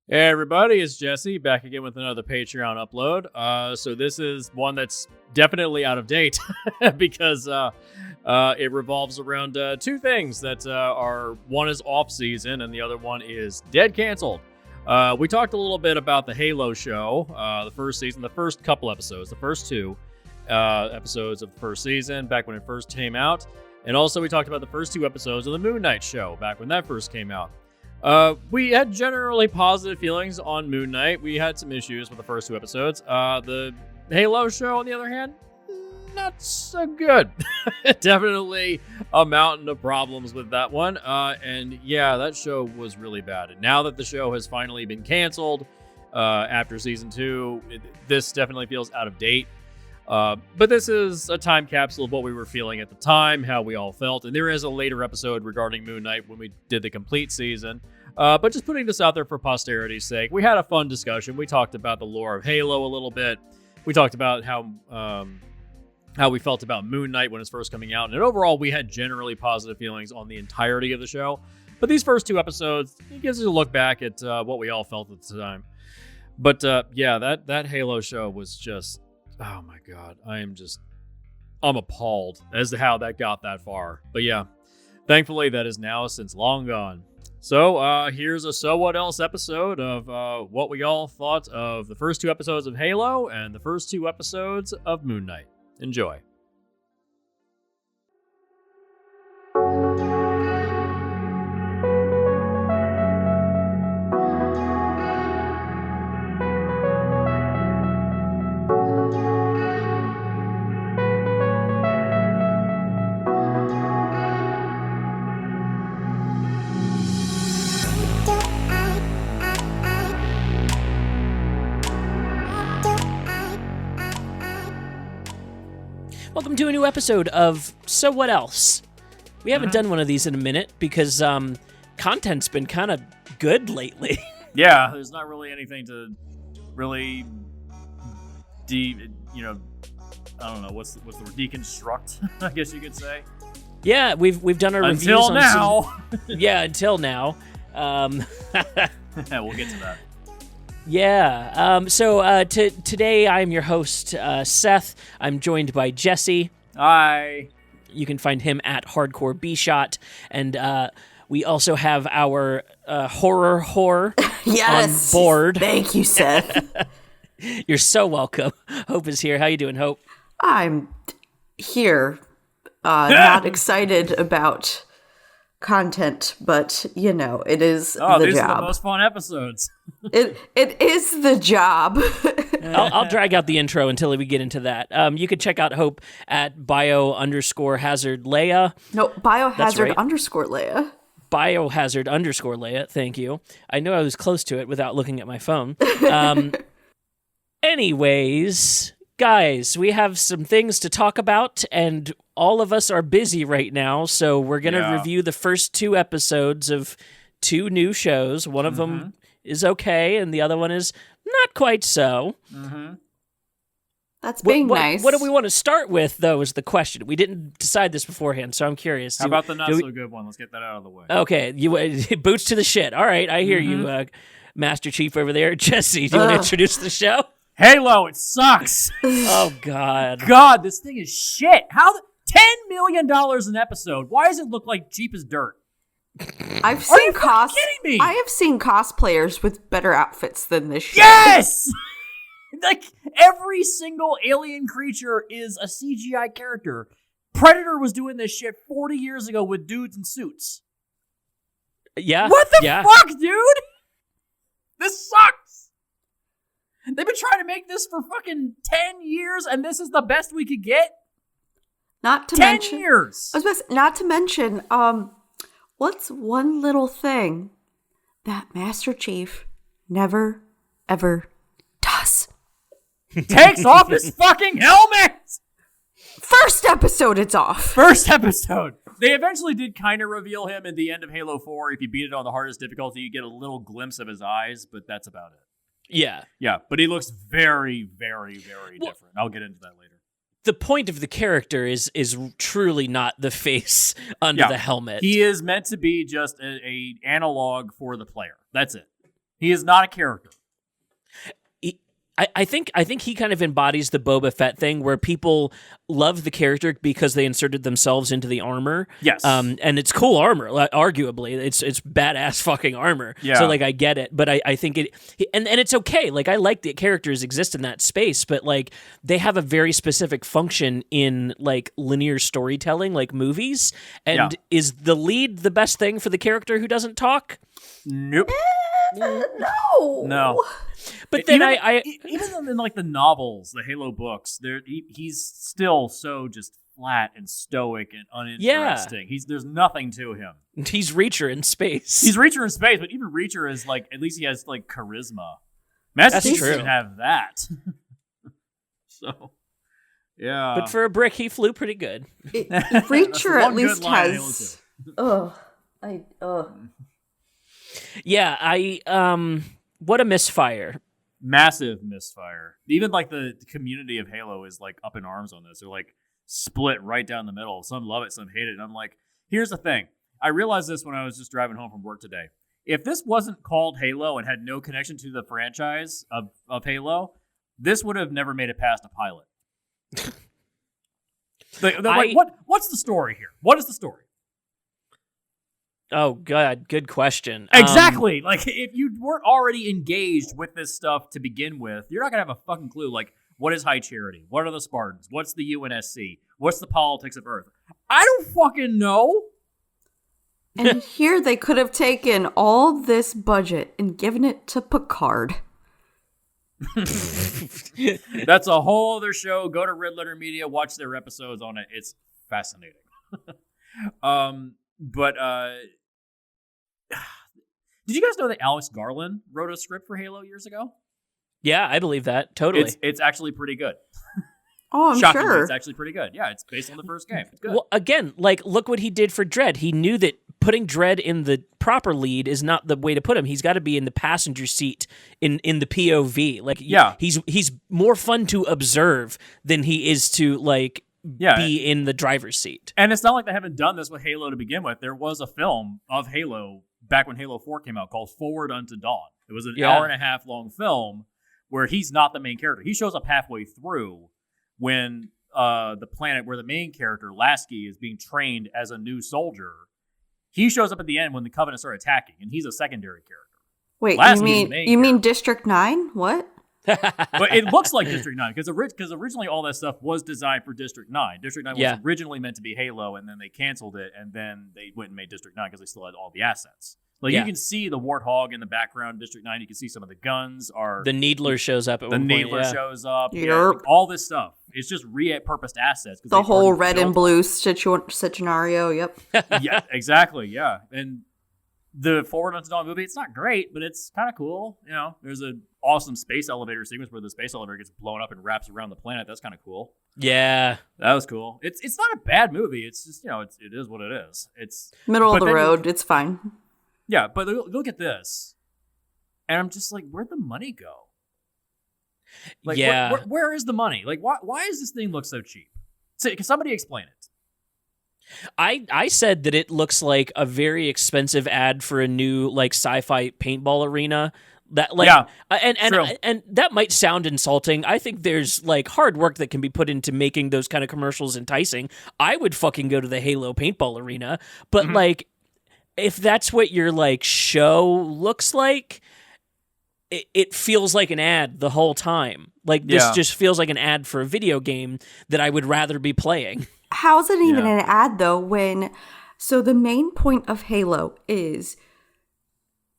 Hey everybody, it's Jesse back again with another Patreon upload. So this is one that's definitely out of date because it revolves around two things that are one is off season and the other one is dead canceled. We talked a little bit about the Halo show, the first season, the first couple episodes, the first two episodes of the first season back when it first came out, and also we talked about the first two episodes of the Moon Knight show back when that first came out. We had generally positive feelings on Moon Knight. We had some issues with the first two episodes. The Halo show, on the other hand, not so good. Definitely a mountain of problems with that one. And yeah, that show was really bad. And now that the show has finally been canceled after season 2, this definitely feels out of date. But this is a time capsule of what we were feeling at the time, how we all felt. And there is a later episode regarding Moon Knight when we did the complete season. But just putting this out there for posterity's sake, we had a fun discussion. We talked about the lore of Halo a little bit. We talked about how we felt about Moon Knight when it's first coming out. And overall, we had generally positive feelings on the entirety of the show. But these first two episodes, it gives us a look back at what we all felt at the time. But yeah, that Halo show was just... oh my god, I'm appalled as to how that got that far. But yeah, thankfully that is now since long gone. So here's a So What Else episode of what we all thought of the first two episodes of Halo and the first two episodes of Moon Knight. Enjoy. Welcome to a new episode of So What Else? We haven't done one of these in a minute because content's been kind of good lately. Yeah, there's not really anything to really I don't know, what's the word? Deconstruct, I guess you could say. Yeah, we've done our reviews until on now. Yeah, until now. We'll get to that. Yeah. Today I'm your host, Seth. I'm joined by Jesse. Hi. You can find him at Hardcore Bshot, and we also have our horror yes, on board. Thank you, Seth. You're so welcome. Hope is here. How you doing, Hope? I'm here, not excited about content, but it is the these job. are the most fun episodes. It is the job. I'll drag out the intro until we get into that. You can check out Hope at bio_hazard_Leia. No, biohazard right. _Leia. Biohazard_Leia. Thank you. I know I was close to it without looking at my phone. Anyways, guys, we have some things to talk about, and all of us are busy right now, so we're going to review the first two episodes of two new shows. One of them is okay, and the other one is not quite so. That's being nice. What do we want to start with, though, is the question. We didn't decide this beforehand, so I'm curious. How about the not-so-good one? Let's get that out of the way. Okay, boots to the shit. All right, I hear you, Master Chief over there. Jesse, do you want to introduce the show? Halo, it sucks. Oh, God. God, this thing is shit. $10 million an episode. Why does it look like cheap as dirt? I've seen kidding me? I have seen cosplayers with better outfits than this show. Yes! Like, every single alien creature is a CGI character. Predator was doing this shit 40 years ago with dudes in suits. Yeah. What the fuck, dude? This sucks. They've been trying to make this for fucking 10 years, and this is the best we could get? Not to 10 mention, years. I was about to say, not to mention, what's one little thing that Master Chief never, ever does? Takes off his fucking helmet! First episode, it's off. First episode. They eventually did kind of reveal him at the end of Halo 4. If you beat it on the hardest difficulty, you get a little glimpse of his eyes, but that's about it. Yeah. Yeah, but he looks very, very, very different. I'll get into that later. The point of the character is truly not the face under the helmet. He is meant to be just a analog for the player. That's it. He is not a character. I think he kind of embodies the Boba Fett thing where people love the character because they inserted themselves into the armor. Yes. And it's cool armor, arguably. It's badass fucking armor. Yeah. So, like, I get it. But I think and it's okay. Like, I like that characters exist in that space, but, like, they have a very specific function in, like, linear storytelling, like movies. And is the lead the best thing for the character who doesn't talk? Nope. No. But then even in like the novels, the Halo books, he's still so just flat and stoic and uninteresting. There's nothing to him. He's Reacher in space. He's Reacher in space, but even Reacher is like, at least he has like charisma. Master Chief doesn't have that. So, yeah. But for a brick, he flew pretty good. Reacher at least has. Yeah, what a misfire. Massive misfire. Even like the community of Halo is like up in arms on this. They're like split right down the middle. Some love it, some hate it. And I'm like, here's the thing. I realized this when I was just driving home from work today. If this wasn't called Halo and had no connection to the franchise of Halo, this would have never made it past a pilot. What's the story here? What is the story? Oh, God, good question. Exactly. Like, if you weren't already engaged with this stuff to begin with, you're not going to have a fucking clue. Like, what is High Charity? What are the Spartans? What's the UNSC? What's the politics of Earth? I don't fucking know. And here they could have taken all this budget and given it to Picard. That's a whole other show. Go to Red Letter Media, watch their episodes on it. It's fascinating. But did you guys know that Alex Garland wrote a script for Halo years ago? Yeah, I believe that. Totally. It's actually pretty good. Oh, I'm Shockingly, sure. It's actually pretty good. Yeah, it's based on the first game. It's good. Well, again, like, look what he did for Dredd. He knew that putting Dredd in the proper lead is not the way to put him. He's got to be in the passenger seat in the POV. Like, yeah. he's more fun to observe than he is to, like, be in the driver's seat. And it's not like they haven't done this with Halo to begin with. There was a film of Halo back when Halo 4 came out called Forward Unto Dawn. It was an hour and a half long film where he's not the main character. He shows up halfway through when the planet where the main character, Lasky, is being trained as a new soldier. He shows up at the end when the Covenant start attacking, and he's a secondary character. Wait, Lasky's you mean District 9? What? But it looks like District 9 because originally all that stuff was designed for District 9. District 9 was originally meant to be Halo, and then they canceled it, and then they went and made District 9 because they still had all the assets. Like, you can see the Warthog in the background, District 9. You can see some of the guns are... The Needler shows up at one point. The Needler shows up. Yep. Yeah, like, all this stuff. It's just repurposed assets. The whole red and blue scenario, yep. Yeah, exactly, yeah. And the Forward Unto Dawn movie, it's not great, but it's kind of cool. You know, there's an awesome space elevator sequence where the space elevator gets blown up and wraps around the planet. That's kind of cool. Yeah. That was cool. It's not a bad movie. It's just, it is what it is. It's middle of the road. It's fine. Yeah, but look at this. And I'm just like, where'd the money go? Like, where is the money? Like, why does this thing look so cheap? So, can somebody explain it? I said that it looks like a very expensive ad for a new, like, sci-fi paintball arena. That, like, and that might sound insulting. I think there's, like, hard work that can be put into making those kind of commercials enticing. I would fucking go to the Halo paintball arena, but like, if that's what your, like, show looks like, it feels like an ad the whole time. Like, this just feels like an ad for a video game that I would rather be playing. How's it even an ad, though, so the main point of Halo is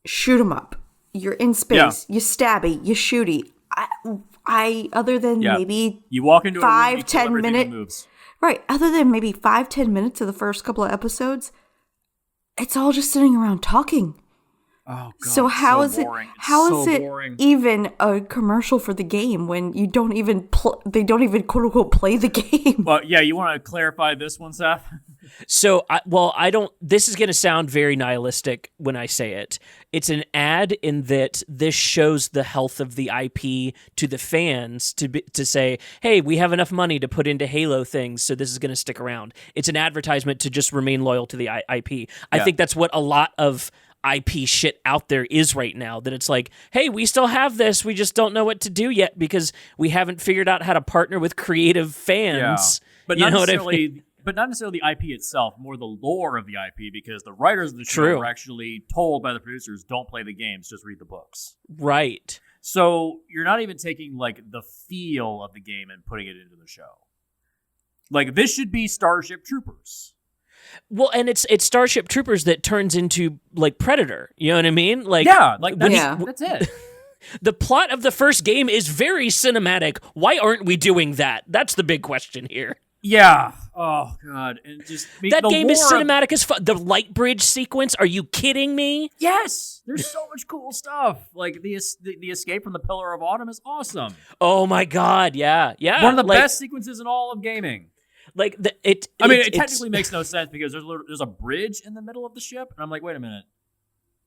shoot 'em up. You're in space, you stabby, you shooty. I other than maybe you walk into 5-10 minutes, right? Other than maybe 5-10 minutes of the first couple of episodes, it's all just sitting around talking. Oh God! So how is boring. it boring. even a commercial for the game when you don't even they don't even quote unquote play the game? Well, yeah, you want to clarify this one, Seth? So, I don't. This is going to sound very nihilistic when I say it. It's an ad in that this shows the health of the IP to the fans to say, hey, we have enough money to put into Halo things, so this is going to stick around. It's an advertisement to just remain loyal to the IP. I think that's what a lot of IP shit out there is right now, that it's like, hey, we still have this, we just don't know what to do yet because we haven't figured out how to partner with creative fans. But you not know what I necessarily mean? but not necessarily the IP itself, more the lore of the IP, because the writers of the show were actually told by the producers, don't play the games, just read the books. Right. So you're not even taking like the feel of the game and putting it into the show. Like, this should be Starship Troopers. Well, and it's Starship Troopers that turns into like Predator. You know what I mean? Like, yeah, like that's it. The plot of the first game is very cinematic. Why aren't we doing that? That's the big question here. Yeah. Oh god. And just that game is cinematic as fuck. The light bridge sequence. Are you kidding me? Yes. There's so much cool stuff. Like the escape from the Pillar of Autumn is awesome. Oh my god. Yeah. Yeah. One of the best sequences in all of gaming. Like it technically makes no sense because there's a bridge in the middle of the ship, and I'm like, wait a minute,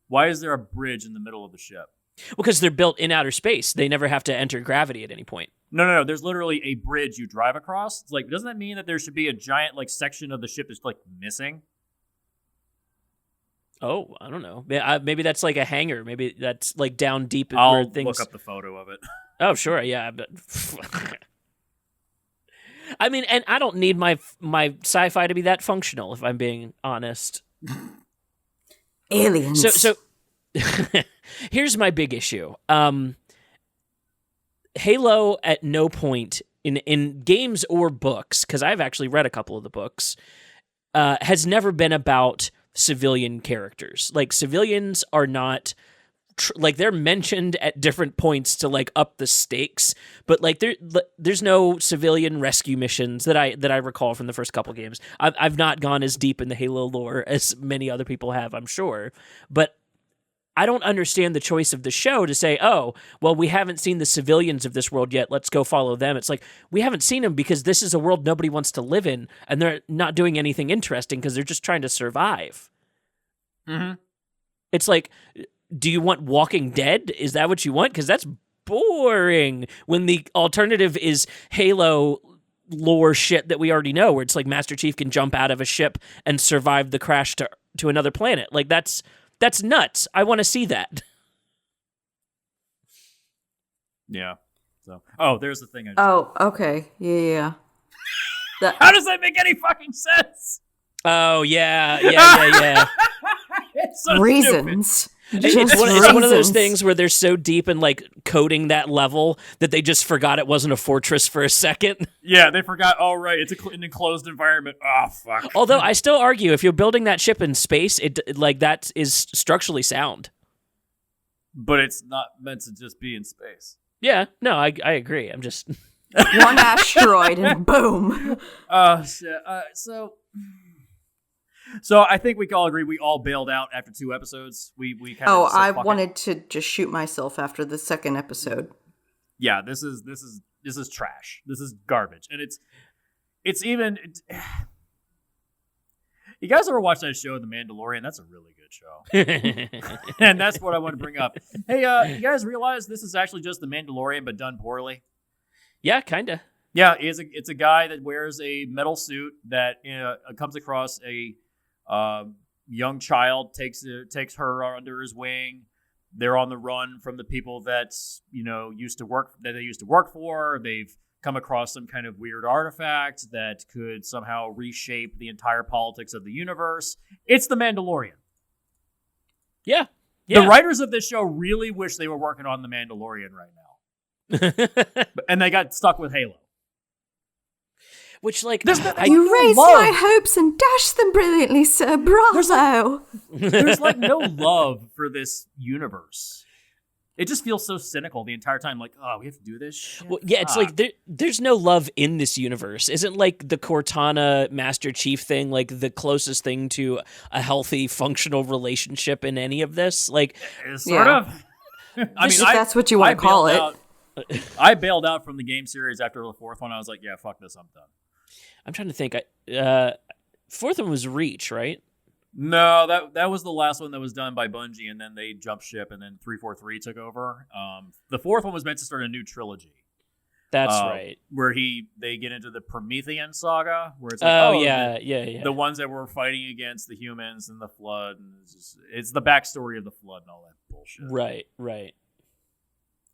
why is there a bridge in the middle of the ship? Well, because they're built in outer space, they never have to enter gravity at any point. No. There's literally a bridge you drive across. It's like, doesn't that mean that there should be a giant like section of the ship that's like missing? Oh, I don't know. Maybe that's like a hangar. Maybe that's like down deep. I'll where things... look up the photo of it. Oh, sure, yeah, but. I mean, and I don't need my sci-fi to be that functional, if I'm being honest. Aliens. So here's my big issue. Halo at no point in games or books, because I've actually read a couple of the books, has never been about civilian characters. Like, civilians are not... like, they're mentioned at different points to like up the stakes, but like there's no civilian rescue missions that I recall from the first couple games. I've not gone as deep in the Halo lore as many other people have, I'm sure, but I don't understand the choice of the show to say, oh, well, we haven't seen the civilians of this world yet, let's go follow them. It's like, we haven't seen them because this is a world nobody wants to live in, and they're not doing anything interesting because they're just trying to survive. Mm-hmm. It's like, do you want Walking Dead? Is that what you want? Because that's boring when the alternative is Halo lore shit that we already know, where it's like Master Chief can jump out of a ship and survive the crash to another planet. Like, that's nuts. I want to see that. Yeah. So, there's the thing. Okay. Yeah. How does that make any fucking sense? Oh, yeah. It's so reasons. Stupid. It's one of those things where they're so deep in like coding that level that they just forgot it wasn't a fortress for a second. Yeah, they forgot. Oh, right, it's an enclosed environment. Oh, fuck. Although I still argue, if you're building that ship in space, it like that is structurally sound. But it's not meant to just be in space. Yeah, no, I agree. I'm just one asteroid and boom. Oh shit. So I think we can all agree we all bailed out after 2 episodes. We kind of I wanted to just shoot myself after the second episode. Yeah, this is trash. This is garbage, and it's even. You guys ever watch that show, The Mandalorian? That's a really good show, and that's what I want to bring up. Hey, you guys realize this is actually just The Mandalorian, but done poorly? Yeah, kinda. Yeah, it's a guy that wears a metal suit that comes across a young child, takes her under his wing. They're on the run from the people that they used to work for. They've come across some kind of weird artifact that could somehow reshape the entire politics of the universe. It's The Mandalorian. Yeah. The writers of this show really wish they were working on The Mandalorian right now, and they got stuck with Halo. Which, like, you raised my hopes and dashed them brilliantly, sir. Bravo. There's like no love for this universe. It just feels so cynical the entire time. Like, oh, we have to do this shit? Well, yeah, it's like there's no love in this universe. Isn't like the Cortana Master Chief thing like the closest thing to a healthy, functional relationship in any of this? Like, sort of. I mean, if that's what you want to call it. I bailed out from the game series after the 4th one. I was like, yeah, fuck this, I'm done. I'm trying to think. 4th one was Reach, right? No, that was the last one that was done by Bungie, and then they jumped ship, and then 343 took over. The 4th one was meant to start a new trilogy. That's right. Where they get into the Promethean saga, where it's like, yeah. The ones that were fighting against the humans and the flood, and it's the backstory of the flood and all that bullshit. Right.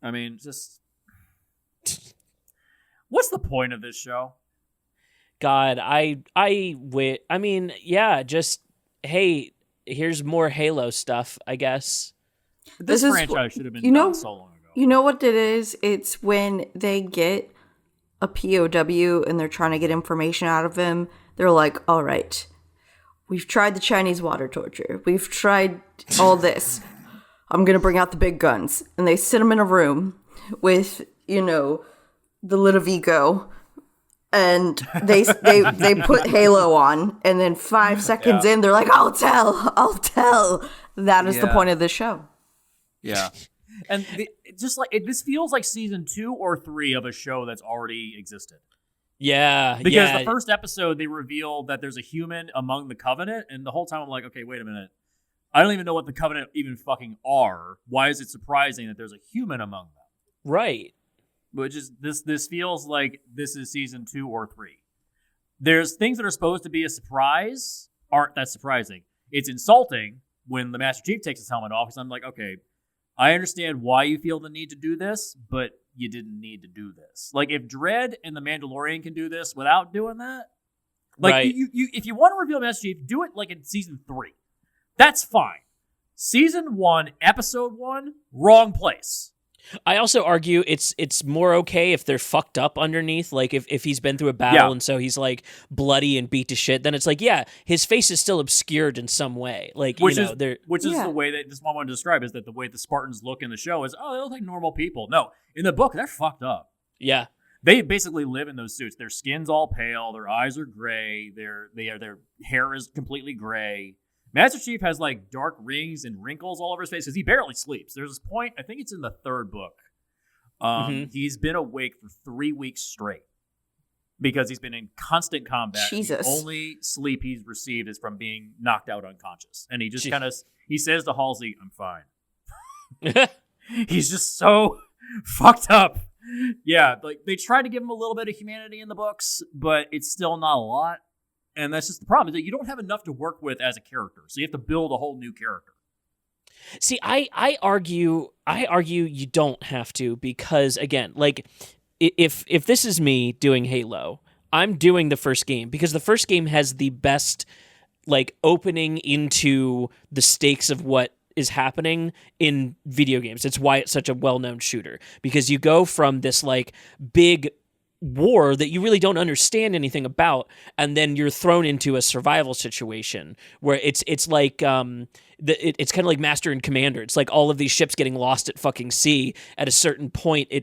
I mean, just what's the point of this show? God, just hey, here's more Halo stuff, I guess. This franchise should have been done so long ago. You know what it is? It's when they get a POW and they're trying to get information out of him. They're like, all right, we've tried the Chinese water torture. We've tried all this. I'm going to bring out the big guns. And they sit him in a room with, the Ludovico. And they put Halo on. And then 5 seconds in, they're like, I'll tell. That is the point of the show. Yeah. And this feels like season 2 or 3 of a show that's already existed. Yeah. Because the first episode, they reveal that there's a human among the Covenant. And the whole time I'm like, okay, wait a minute. I don't even know what the Covenant even fucking are. Why is it surprising that there's a human among them? Right. Which is, this feels like this is season 2 or 3. There's things that are supposed to be a surprise aren't that surprising. It's insulting when the Master Chief takes his helmet off, because I'm like, okay, I understand why you feel the need to do this, but you didn't need to do this. Like, if Dredd and the Mandalorian can do this without doing that, like, right. you if you want to reveal Master Chief, do it like in season 3. That's fine. Season 1, episode 1, wrong place. I also argue it's more okay if they're fucked up underneath. Like if he's been through a battle and so he's like bloody and beat to shit, then it's like, yeah, his face is still obscured in some way. Like, which is the way that this one I want to describe is that the way the Spartans look in the show is, they look like normal people. No, in the book, they're fucked up. Yeah. They basically live in those suits. Their skin's all pale, their eyes are gray, their hair is completely gray. Master Chief has like dark rings and wrinkles all over his face because he barely sleeps. There's this point, I think it's in the 3rd book. He's been awake for 3 weeks straight because he's been in constant combat. Jesus. The only sleep he's received is from being knocked out unconscious. And he just he says to Halsey, I'm fine. He's just so fucked up. Yeah, like they try to give him a little bit of humanity in the books, but it's still not a lot. And that's just the problem, is that you don't have enough to work with as a character. So you have to build a whole new character. See, I argue you don't have to, because again, like if this is me doing Halo, I'm doing the first game because the first game has the best like opening into the stakes of what is happening in video games. It's why it's such a well-known shooter, because you go from this like big war that you really don't understand anything about, and then you're thrown into a survival situation where it's like it's kind of like Master and Commander. It's like all of these ships getting lost at fucking sea. At a certain point,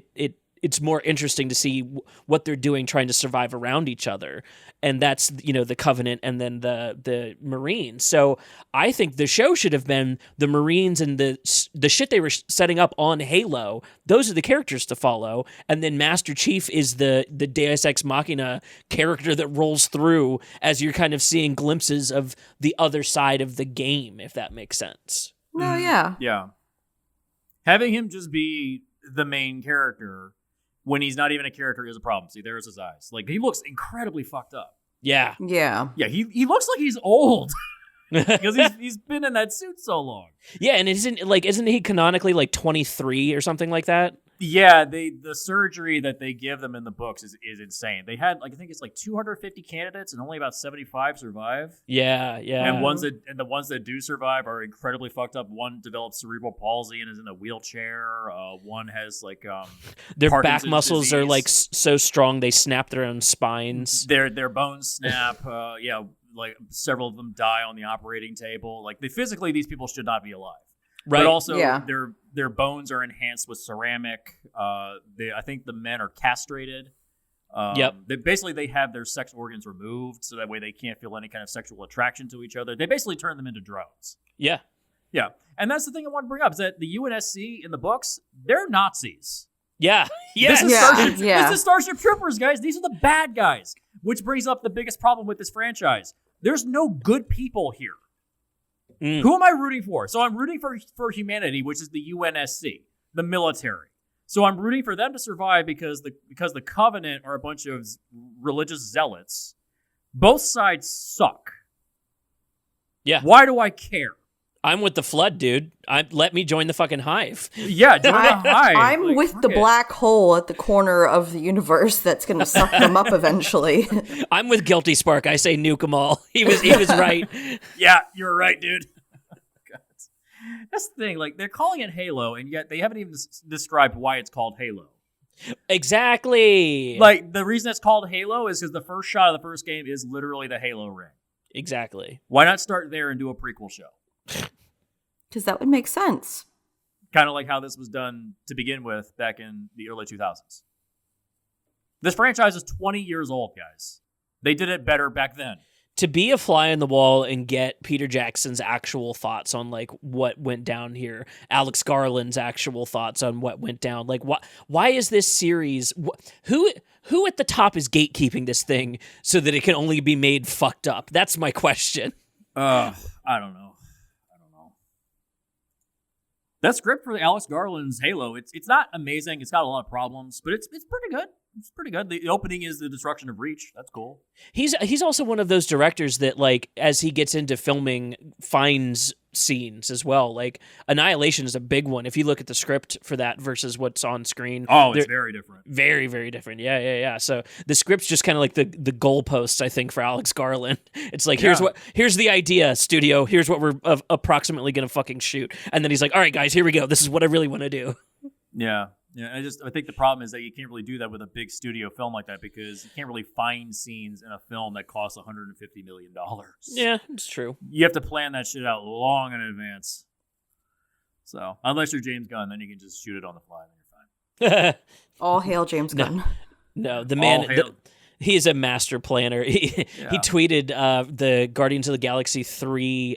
it's more interesting to see what they're doing trying to survive around each other. And that's, the Covenant and then the Marines. So I think the show should have been the Marines and the shit they were setting up on Halo. Those are the characters to follow. And then Master Chief is the Deus Ex Machina character that rolls through as you're kind of seeing glimpses of the other side of the game, if that makes sense. No, yeah. Yeah. Having him just be the main character when he's not even a character is a problem. See, there's his eyes. Like, he looks incredibly fucked up. Yeah. Yeah. Yeah, he looks like he's old. Because he's been in that suit so long. Yeah, and isn't he canonically like 23 or something like that? Yeah, the surgery that they give them in the books is insane. They had I think it's like 250 candidates and only about 75 survive. Yeah. And the ones that do survive are incredibly fucked up. One developed cerebral palsy and is in a wheelchair. One has like their Parkinson's back muscles disease. Are like so strong they snap their own spines. Their bones snap. Like several of them die on the operating table. Like physically, these people should not be alive. Right. But also, their bones are enhanced with ceramic. I think the men are castrated. Yep. They have their sex organs removed, so that way they can't feel any kind of sexual attraction to each other. They basically turn them into drones. Yeah. Yeah. And that's the thing I want to bring up, is that the UNSC in the books, they're Nazis. Yeah. Yes. This is Starship Troopers, guys. These are the bad guys. Which brings up the biggest problem with this franchise. There's no good people here. Who am I rooting for? So I'm rooting for humanity, which is the UNSC, the military. So I'm rooting for them to survive because the Covenant are a bunch of religious zealots. Both sides suck. Yeah. Why do I care? I'm with the Flood, dude. Let me join the fucking Hive. Yeah, join the Hive. I'm Like, with fuck the it. black hole at the corner of the universe that's going to suck them up eventually. I'm with Guilty Spark. I say nuke them all. He was right. Yeah, you're right, dude. God. That's the thing. Like, they're calling it Halo, and yet they haven't even described why it's called Halo. Exactly. Like, the reason it's called Halo is because the first shot of the first game is literally the Halo ring. Exactly. Why not start there and do a prequel show? Because that would make sense. Kind of like how this was done to begin with back in the early 2000s. This franchise is 20 years old, guys. They did it better back then. To be a fly on the wall and get Peter Jackson's actual thoughts on like what went down here, Alex Garland's actual thoughts on what went down, like why is this series? Who at the top is gatekeeping this thing so that it can only be made fucked up? That's my question. I don't know. That script for Alex Garland's Halo, it's not amazing. It's got a lot of problems, but it's pretty good. It's pretty good. The opening is the destruction of Reach. That's cool. He's also one of those directors that, like, as he gets into filming, finds scenes as well. Like, Annihilation is a big one. If you look at the script for that versus what's on screen. Oh, it's very different. Very, very different. Yeah. So the script's just kind of like the goalposts, I think, for Alex Garland. It's like, here's the idea, studio. Here's what we're approximately going to fucking shoot. And then he's like, all right, guys, here we go. This is what I really want to do. Yeah. I think the problem is that you can't really do that with a big studio film like that because you can't really find scenes in a film that costs $150 million. Yeah, it's true. You have to plan that shit out long in advance. So, unless you're James Gunn, then you can just shoot it on the fly and you're fine. All hail James Gunn. No, the man... All hail- He is a master planner. He tweeted the Guardians of the Galaxy 3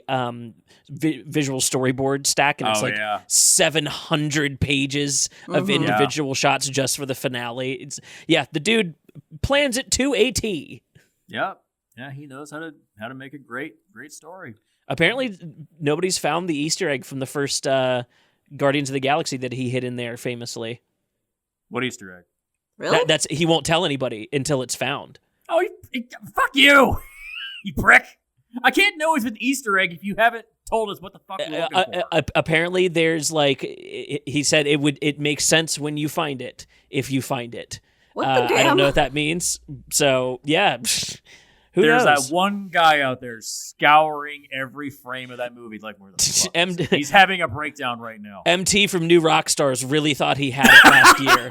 visual storyboard stack, and it's 700 pages of individual shots just for the finale. The dude plans it to a T. Yep. Yeah, he knows how to make a great story. Apparently, nobody's found the Easter egg from the first Guardians of the Galaxy that he hid in there famously. What Easter egg? Really? That's he won't tell anybody until it's found. Oh, fuck you, you prick! I can't know it's an Easter egg if you haven't told us what the fuck you're looking for. Apparently, there's like he said it makes sense when you find it if you find it. What the damn? I don't know what that means. So yeah, who There's knows? that one guy out there scouring every frame of that movie. Like, where the fuck is it? He's having a breakdown right now. MT from New Rockstars really thought he had it last year.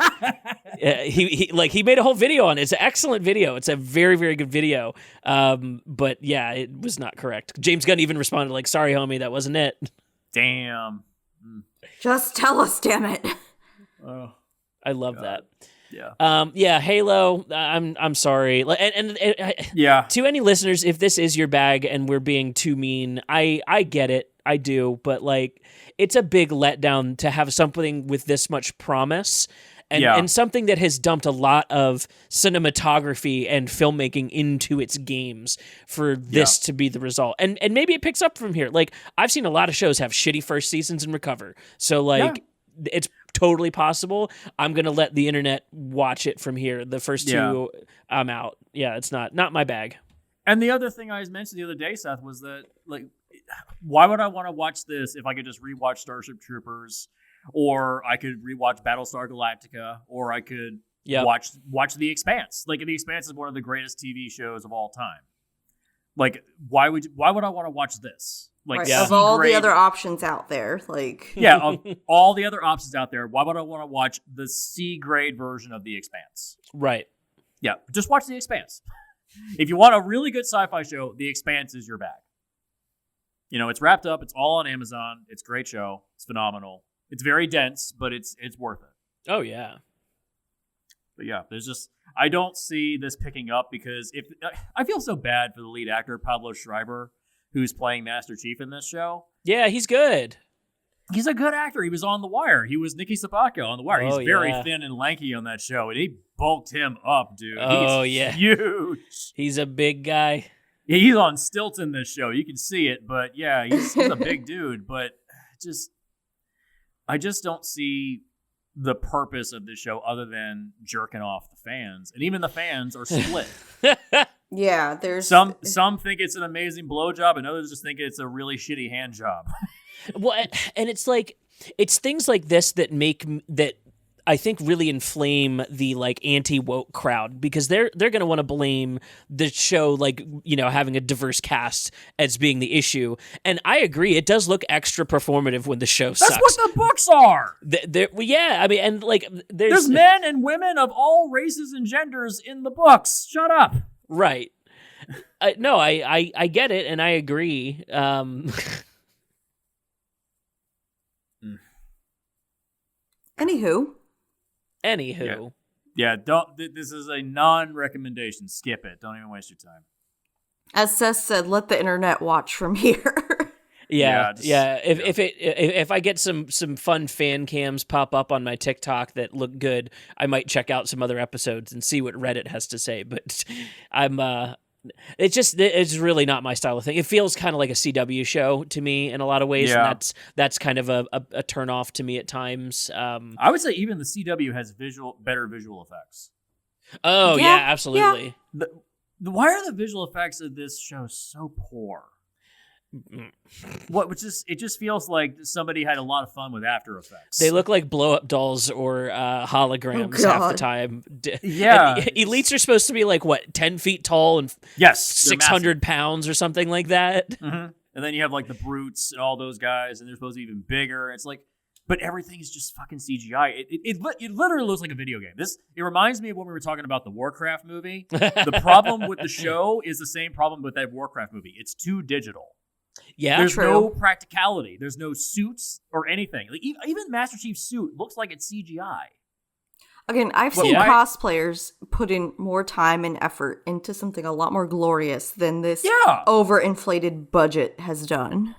He made a whole video on it. It's an excellent video. It's a very, very good video. But yeah, it was not correct. James Gunn even responded like, "Sorry, homie, that wasn't it." Damn. Just tell us, damn it. Oh, I love God. that. Yeah. Halo. I'm sorry. And to any listeners, if this is your bag and we're being too mean, I get it. I do, but like, it's a big letdown to have something with this much promise and something that has dumped a lot of cinematography and filmmaking into its games for this to be the result. And maybe it picks up from here. Like, I've seen a lot of shows have shitty first seasons and recover. So like, it's totally possible. I'm going to let the internet watch it from here. The first two, I'm out. Yeah, it's not my bag. And the other thing I mentioned the other day, Seth, was that, like, why would I want to watch this if I could just rewatch Starship Troopers, or I could rewatch Battlestar Galactica, or I could watch The Expanse? Like, The Expanse is one of the greatest TV shows of all time. Like, why would I want to watch this? Like, Right. Of all the other options out there, like of all the other options out there, why would I want to watch the C grade version of The Expanse? Right. Yeah, just watch The Expanse. If you want a really good sci-fi show, The Expanse is your bag. You know, it's wrapped up. It's all on Amazon. It's a great show. It's phenomenal. It's very dense, but it's worth it. Oh yeah. But yeah, I don't see this picking up because I feel so bad for the lead actor Pablo Schreiber, who's playing Master Chief in this show. Yeah, he's good. He's a good actor. He was on The Wire. He was Nikki Sabaka on The Wire. Oh, He's very thin and lanky on that show, and he bulked him up, dude. Oh, He's huge. He's a big guy. He's on stilts in this show. You can see it, but yeah, he's a big dude. But I just don't see the purpose of this show other than jerking off the fans, and even the fans are split. Yeah, there's some think it's an amazing blowjob, and others just think it's a really shitty hand job. Well, and it's like it's things like this that that I think really inflame the like anti-woke crowd, because they're going to want to blame the show, like, you know, having a diverse cast as being the issue. And I agree, it does look extra performative when the show sucks. That's what the books are. Well, yeah, I mean, and like there's men and women of all races and genders in the books. Shut up. Right. No, I get it, and I agree. Anywho. Yeah, don't. This is a non-recommendation. Skip it. Don't even waste your time. As Seth said, let the internet watch from here. Yeah. If I get some fun fan cams pop up on my TikTok that look good, I might check out some other episodes and see what Reddit has to say. But it's really not my style of thing. It feels kind of like a CW show to me in a lot of ways, and that's kind of a turn off to me at times. I would say even the CW has better visual effects. Oh yeah, absolutely. Yeah. Why are the visual effects of this show so poor? It just feels like somebody had a lot of fun with After Effects. They look like blow-up dolls or holograms half the time. Yeah, and elites are supposed to be like what, 10 feet tall and 600 pounds or something like that. Mm-hmm. And then you have like the brutes and all those guys, and they're supposed to be even bigger. It's like, but everything is just fucking CGI. It literally looks like a video game. It reminds me of when we were talking about the Warcraft movie. The problem with the show is the same problem with that Warcraft movie. It's too digital. Yeah, there's no practicality. There's no suits or anything. Like, even Master Chief's suit looks like it's CGI. Again, I've seen cosplayers put in more time and effort into something a lot more glorious than this overinflated budget has done.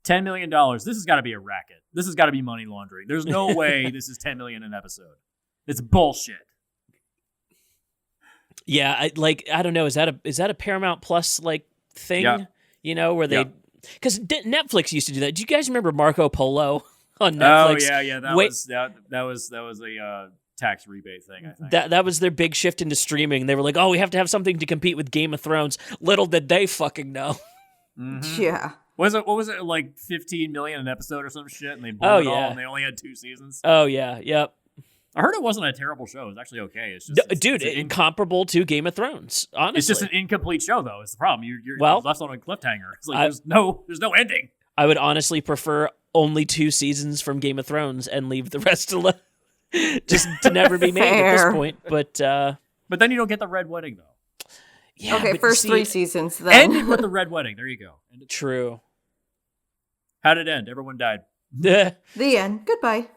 $10 million. This has got to be a racket. This has got to be money laundering. There's no way this is $10 million an episode. It's bullshit. Yeah, I don't know. Is that a Paramount Plus like thing? Yeah. You know, where they, because Netflix used to do that. Do you guys remember Marco Polo on Netflix? Oh yeah. That was a tax rebate thing, I think. That was their big shift into streaming. They were like, oh, we have to have something to compete with Game of Thrones. Little did they fucking know. Mm-hmm. Yeah. What was it like $15 million an episode or some shit, and they blew it all, and they only had 2 seasons? Oh yeah, yep. I heard it wasn't a terrible show. It was actually okay. It's just incomparable to Game of Thrones. Honestly, it's just an incomplete show, though. It's the problem. You're left on a cliffhanger. It's like there's no ending. I would honestly prefer only 2 seasons from Game of Thrones and leave the rest alone, just to never be made at this point. But then you don't get the Red Wedding, though. Yeah, okay, first 3 seasons. Then ending with the Red Wedding. There you go. True. How did it end? Everyone died. The end. Goodbye.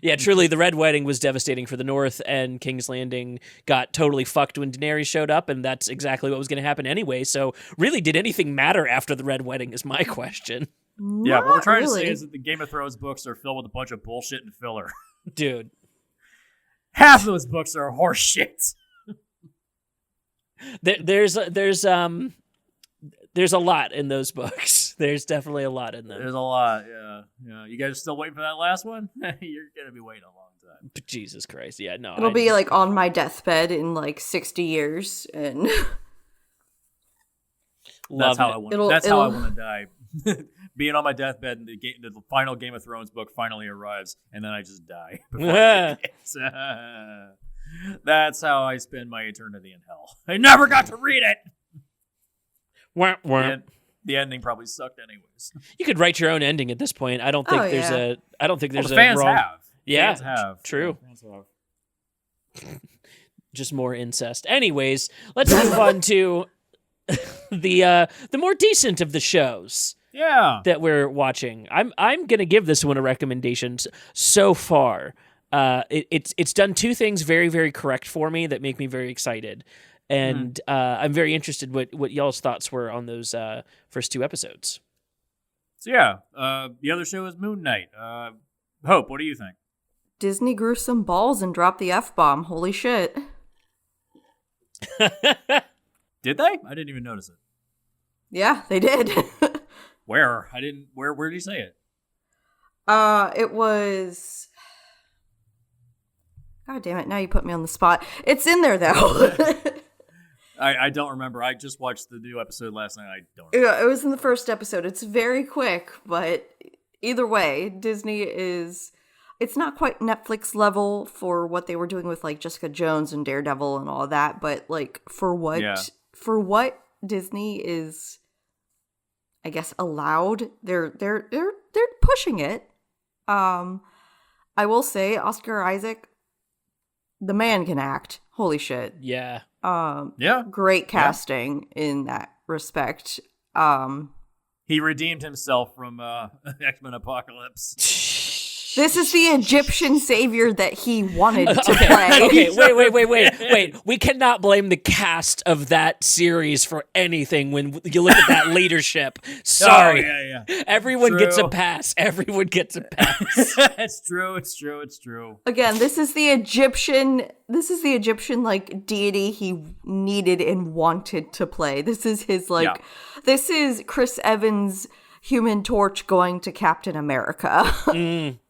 Yeah, truly, the Red Wedding was devastating for the North, and King's Landing got totally fucked when Daenerys showed up, and that's exactly what was going to happen anyway. So, really, did anything matter after the Red Wedding is my question. What we're trying to say is that the Game of Thrones books are filled with a bunch of bullshit and filler. Dude. Half of those books are horse shit. There's a lot in those books. There's definitely a lot in them. There's a lot, yeah. You guys still waiting for that last one? You're gonna be waiting a long time. Jesus Christ, yeah, no. It'll be like on my deathbed in like 60 years, and that's how I want to die. Being on my deathbed, and the final Game of Thrones book finally arrives, and then I just die. That's how I spend my eternity in hell. I never got to read it. The ending probably sucked anyways. You could write your own ending at this point. I don't think there's a fans wrong. Have. Yeah, fans have. True. Fans have. Just more incest. Anyways, let's move on to the more decent of the shows. Yeah. That we're watching. I'm gonna give this one a recommendation so far. It's done 2 things very, very correct for me that make me very excited. And I'm very interested what y'all's thoughts were on those first 2 episodes. So the other show is Moon Knight. Hope, what do you think? Disney grew some balls and dropped the F-bomb. Holy shit. Did they? I didn't even notice it. Yeah, they did. Where? I didn't. Where did he say it? It was. God damn it! Now you put me on the spot. It's in there though. I don't remember. I just watched the new episode last night. I don't remember. Yeah, it was in the first episode. It's very quick, but either way, Disney is. It's not quite Netflix level for what they were doing with like Jessica Jones and Daredevil and all that, but like for what Disney is, I guess, allowed, they're pushing it. I will say Oscar Isaac, the man can act. Holy shit. Yeah. Great casting in that respect. He redeemed himself from X-Men Apocalypse. This is the Egyptian savior that he wanted to play. Okay, wait. We cannot blame the cast of that series for anything when you look at that leadership. Sorry. Oh, yeah. Everyone gets a pass. Everyone gets a pass. It's true. Again, this is the Egyptian like deity he needed and wanted to play. This is his this is Chris Evans' Human Torch going to Captain America.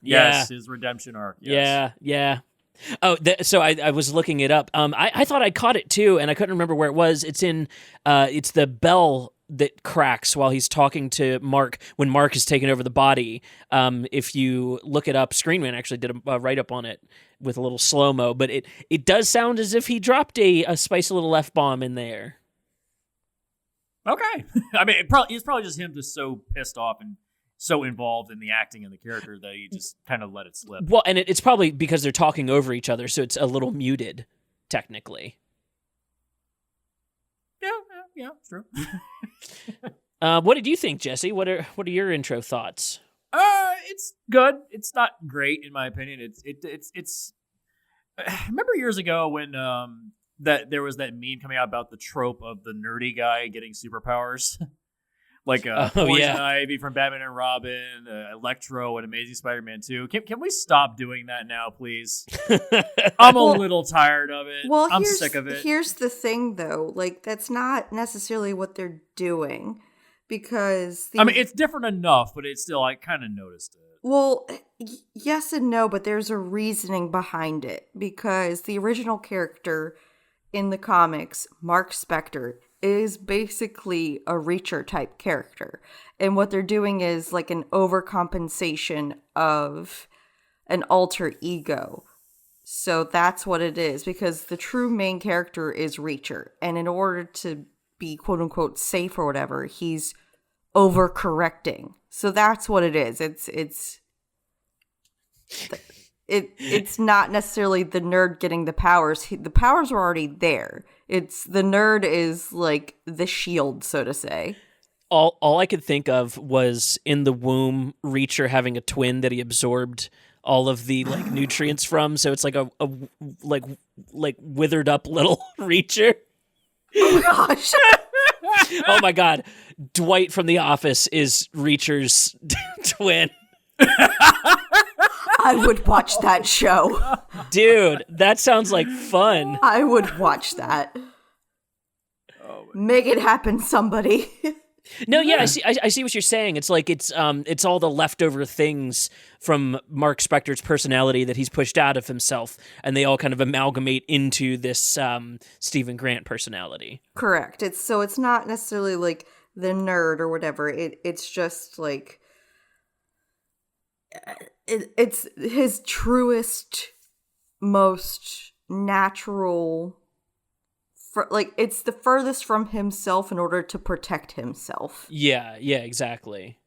Yes, his redemption arc. Yes. Yeah. Oh, so I was looking it up. I thought I caught it too, and I couldn't remember where it was. It's in it's the bell that cracks while he's talking to Mark when Mark is taking over the body. If you look it up, Screen Rant actually did a write-up on it with a little slow-mo, but it does sound as if he dropped a spicy little F-bomb in there. Okay. I mean, it's probably just him just so pissed off and so involved in the acting and the character that he just kind of let it slip. Well, and it's probably because they're talking over each other, so it's a little muted, technically. Yeah, it's true. What did you think, Jesse? What are your intro thoughts? It's good. It's not great in my opinion. It's. I remember years ago when that there was that meme coming out about the trope of the nerdy guy getting superpowers, like Poison Ivy from Batman and Robin, Electro, and Amazing Spider-Man 2. Can we stop doing that now, please? I'm a little tired of it. Well, I'm sick of it. Here's the thing, though. Like, that's not necessarily what they're doing, because I mean, it's different enough, but it's still, I kind of noticed it. Well, yes and no, but there's a reasoning behind it, because the original character in the comics, Mark Spector, is basically a Reacher type character. And what they're doing is like an overcompensation of an alter ego. So that's what it is, because the true main character is Reacher. And in order to be quote unquote safe or whatever, he's overcorrecting. So that's what it is. It's not necessarily the nerd getting the powers. The powers are already there. It's the nerd is like the shield, so to say. All I could think of was in the womb, Reacher having a twin that he absorbed all of the like nutrients from. So it's like a like withered up little Reacher. Oh gosh. Oh my god. Dwight from The Office is Reacher's twin. I would watch that show. Dude, that sounds like fun. I would watch that. Make it happen, somebody. No, yeah, I see what you're saying. It's like it's all the leftover things from Mark Spector's personality that he's pushed out of himself, and they all kind of amalgamate into this Stephen Grant personality. Correct. It's not necessarily like the nerd or whatever. It's just like it's his truest, most natural. Like, it's the furthest from himself in order to protect himself. Yeah, exactly.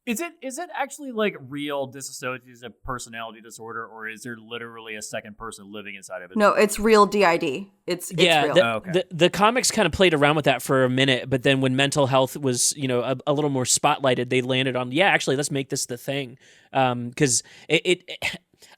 Is it actually like real dissociative personality disorder, or is there literally a second person living inside of it? No, it's real DID. It's real. The comics kind of played around with that for a minute, but then when mental health was, a little more spotlighted, they landed on, actually, let's make this the thing. Because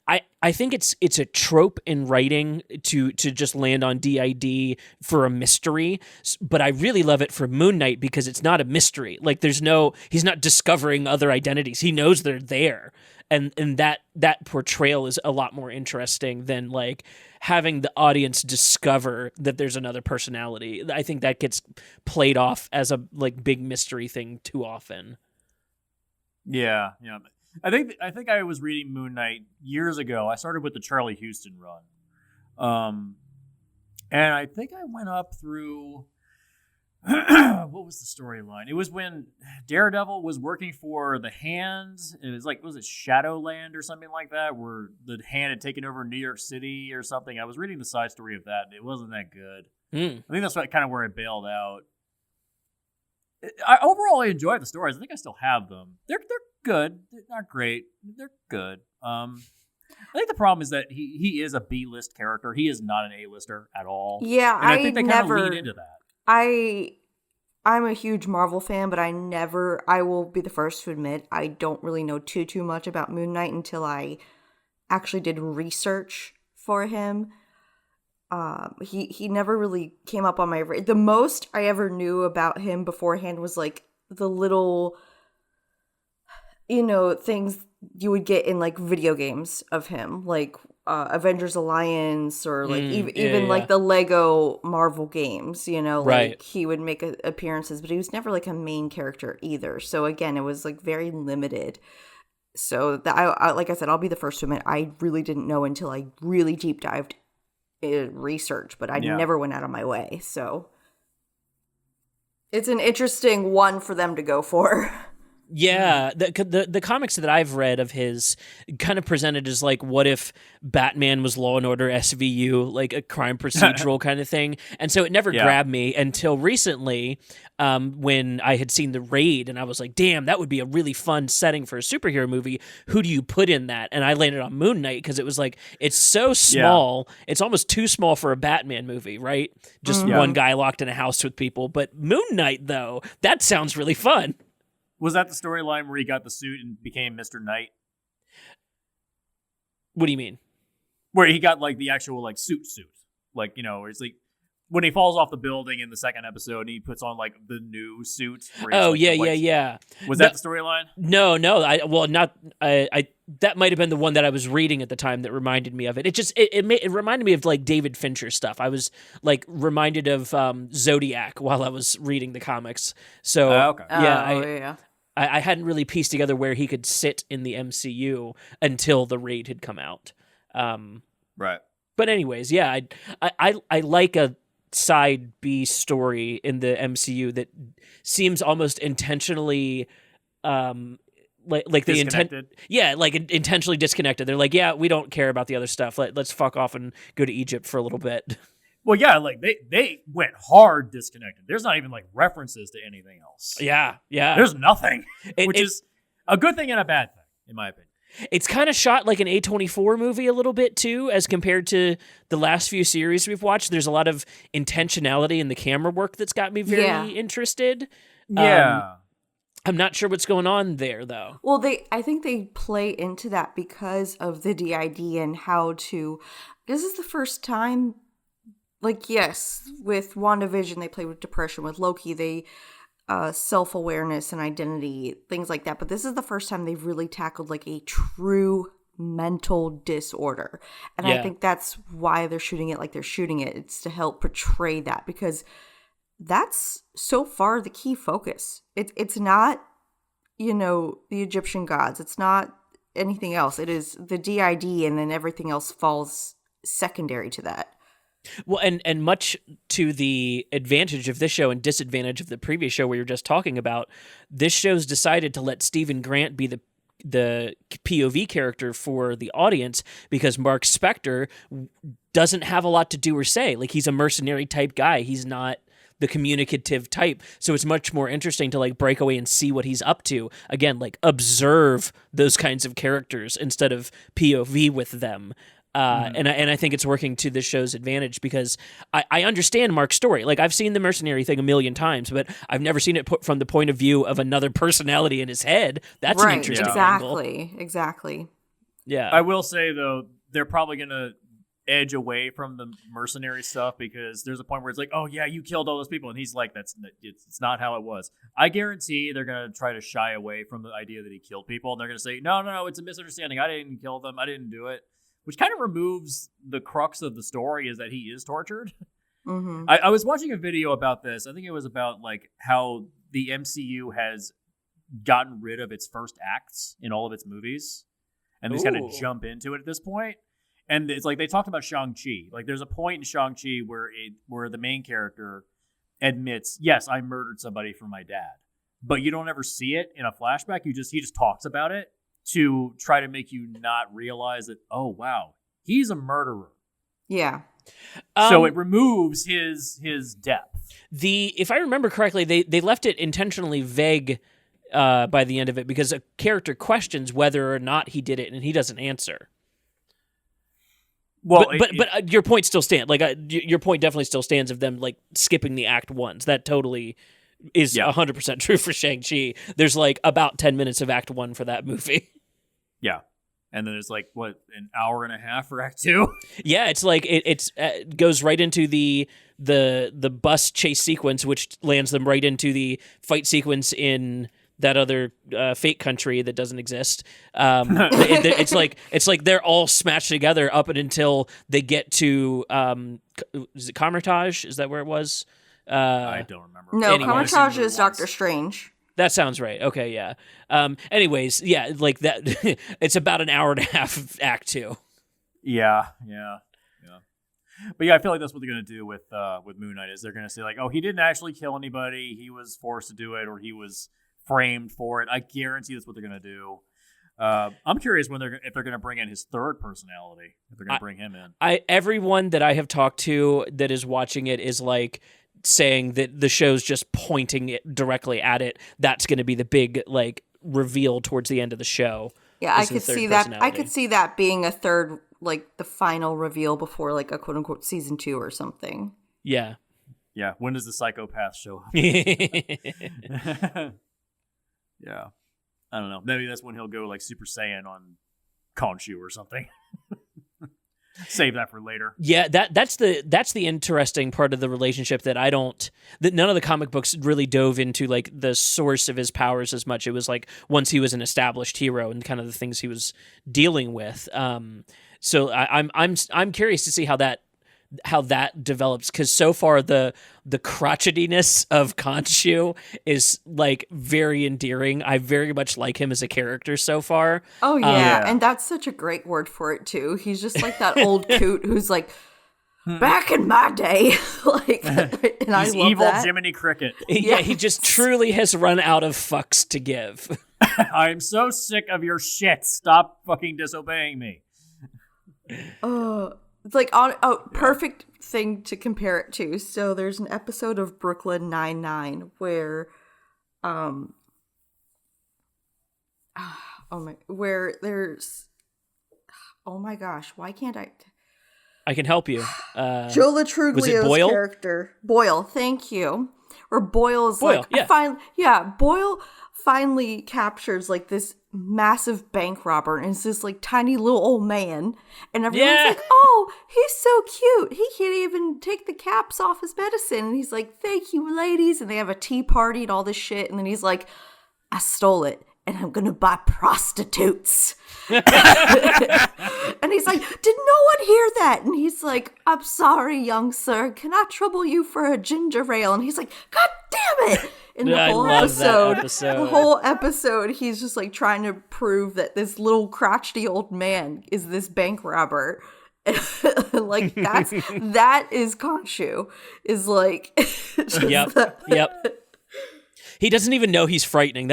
I think it's a trope in writing to just land on DID for a mystery, but I really love it for Moon Knight because it's not a mystery. Like he's not discovering other identities. He knows they're there. And that portrayal is a lot more interesting than like having the audience discover that there's another personality. I think that gets played off as a like big mystery thing too often. Yeah. I think I was reading Moon Knight years ago. I started with the Charlie Houston run, and I think I went up through. What was the storyline? It was when Daredevil was working for the Hand. It was like, was it Shadowland or something like that, where the Hand had taken over New York City or something. I was reading the side story of that, and it wasn't that good. I think that's kind of where I bailed out. Overall, I enjoy the stories. I think I still have them. They're good. They're not great. They're good. I think the problem is that he is a B-list character. He is not an A-lister at all. Yeah, and I think they kind of lead into that. I'm a huge Marvel fan, but I will be the first to admit, I don't really know too much about Moon Knight until I actually did research for him. He never really came up on my radar. The most I ever knew about him beforehand was like the little, things you would get in like video games of him, like Avengers Alliance, or like even like the Lego Marvel games, like he would make appearances, but he was never like a main character either. So again, it was like very limited. So I like I said, I'll be the first to admit, I really didn't know until I really deep dived in research, but I never went out of my way. So it's an interesting one for them to go for. Yeah, the comics that I've read of his kind of presented as like, what if Batman was Law and Order SVU, like a crime procedural kind of thing, and so it never grabbed me until recently, when I had seen The Raid, and I was like, damn, that would be a really fun setting for a superhero movie. Who do you put in that? And I landed on Moon Knight because it was like, it's so small, it's almost too small for a Batman movie, right? Just one guy locked in a house with people. But Moon Knight, though, that sounds really fun. Was that the storyline where he got the suit and became Mr. Knight? What do you mean? Where he got like the actual like suit. Like, where it's like when he falls off the building in the second episode and he puts on like the new suit. Oh, like, yeah. Was that the storyline? No. That might have been the one that I was reading at the time that reminded me of it. It reminded me of like David Fincher stuff. I was like reminded of Zodiac while I was reading the comics. So I hadn't really pieced together where he could sit in the MCU until The Raid had come out. Right. But anyways, yeah, I like a side B story in the MCU that seems almost intentionally like the intentionally disconnected. They're like, yeah, we don't care about the other stuff. Let's fuck off and go to Egypt for a little bit. Well, yeah, like they went hard disconnected. There's not even like references to anything else. Yeah. There's nothing, which is a good thing and a bad thing, in my opinion. It's kind of shot like an A24 movie a little bit too, as compared to the last few series we've watched. There's a lot of intentionality in the camera work that's got me very interested. Yeah. I'm not sure what's going on there, though. Well, I think they play into that because of the DID and how to. This is the first time, like, yes, with WandaVision, they play with depression. With Loki, they self-awareness and identity, things like that. But this is the first time they've really tackled like a true mental disorder, and I think that's why they're shooting it like they're shooting it. It's to help portray that, because that's so far the key focus. It's not, the Egyptian gods. It's not anything else. It is the DID, and then everything else falls secondary to that. Well, and much to the advantage of this show and disadvantage of the previous show we were just talking about, this show's decided to let Stephen Grant be the POV character for the audience, because Mark Spector doesn't have a lot to do or say. Like, he's a mercenary type guy. He's not the communicative type. So it's much more interesting to like break away and see what he's up to. Again, like observe those kinds of characters instead of POV with them. And I think it's working to this show's advantage, because I understand Mark's story. Like, I've seen the mercenary thing a million times, but I've never seen it put from the point of view of another personality in his head. That's an interesting angle. Exactly. Yeah. I will say, though, they're probably going to edge away from the mercenary stuff, because there's a point where it's like, oh, yeah, you killed all those people. And he's like, it's not how it was. I guarantee they're going to try to shy away from the idea that he killed people. And they're going to say, no, it's a misunderstanding. I didn't kill them. I didn't do it. Which kind of removes the crux of the story, is that he is tortured. Mm-hmm. I was watching a video about this. I think it was about like how the MCU has gotten rid of its first acts in all of its movies, and they just kind of jump into it at this point. And it's like they talked about Shang-Chi. Like there's a point in Shang-Chi where the main character admits, yes, I murdered somebody for my dad, but you don't ever see it in a flashback. He just talks about it to try to make you not realize that, oh wow, he's a murderer. Yeah. So it removes his depth. If I remember correctly, they left it intentionally vague by the end of it because a character questions whether or not he did it, and he doesn't answer. Well, but your point still stands. Like your point definitely still stands of them like skipping the act ones. That totally is 100% true for Shang-Chi. There's like about 10 minutes of act 1 for that movie. Yeah. And then there's like what, an hour and a half for act 2? Yeah, it's like it goes right into the bus chase sequence, which lands them right into the fight sequence in that other fake country that doesn't exist. It's like they're all smashed together up until they get to is it Kamar-Taj? Is that where it was? I don't remember. No, Anyways. Kamar-Taj is Doctor Strange. That sounds right. Okay, yeah. Anyways, yeah, like that. It's about an hour and a half of Act 2. Yeah. But yeah, I feel like that's what they're gonna do with Moon Knight. Is they're gonna say like, oh, he didn't actually kill anybody. He was forced to do it, or he was framed for it. I guarantee that's what they're gonna do. I'm curious if they're gonna bring in his third personality. If they're gonna bring him in. Everyone that I have talked to that is watching it is like saying that the show's just pointing it directly at it. That's going to be the big like reveal towards the end of the show. Yeah, I could see that. I could see that being a third, like the final reveal before like a quote unquote season 2 or something. Yeah. Yeah. When does the psychopath show up? Yeah. I don't know. Maybe that's when he'll go like Super Saiyan on Khonshu or something. Save that for later. Yeah, that's the interesting part of the relationship that none of the comic books really dove into like the source of his powers as much. It was like once he was an established hero and kind of the things he was dealing with. So I'm curious to see how that develops, because so far the crotchetiness of Khonshu is like very endearing. I very much like him as a character so far. Oh yeah, and that's such a great word for it too. He's just like that old coot who's like, back in my day, like, and he's I love evil that. Jiminy Cricket. Yeah, he just truly has run out of fucks to give. I'm so sick of your shit. Stop fucking disobeying me. It's like perfect thing to compare it to. So there's an episode of Brooklyn Nine-Nine where, oh my gosh, why can't I can help you. Joe Latruglio's Boyle? character, Boyle, thank you. Or Boyle's Boyle, like, Boyle finally captures like this massive bank robber, and it's this like tiny little old man, and everyone's like, oh, he's so cute, he can't even take the caps off his medicine, and he's like, thank you ladies, and they have a tea party and all this shit, and then he's like, I stole it and I'm gonna buy prostitutes. And he's like, did no one hear that? And he's like, I'm sorry, young sir, can I trouble you for a ginger ale? And he's like, God damn it. And the whole episode, he's just like trying to prove that this little crotchety old man is this bank robber. Like that is Khonshu. Is like Yep. He doesn't even know he's frightening.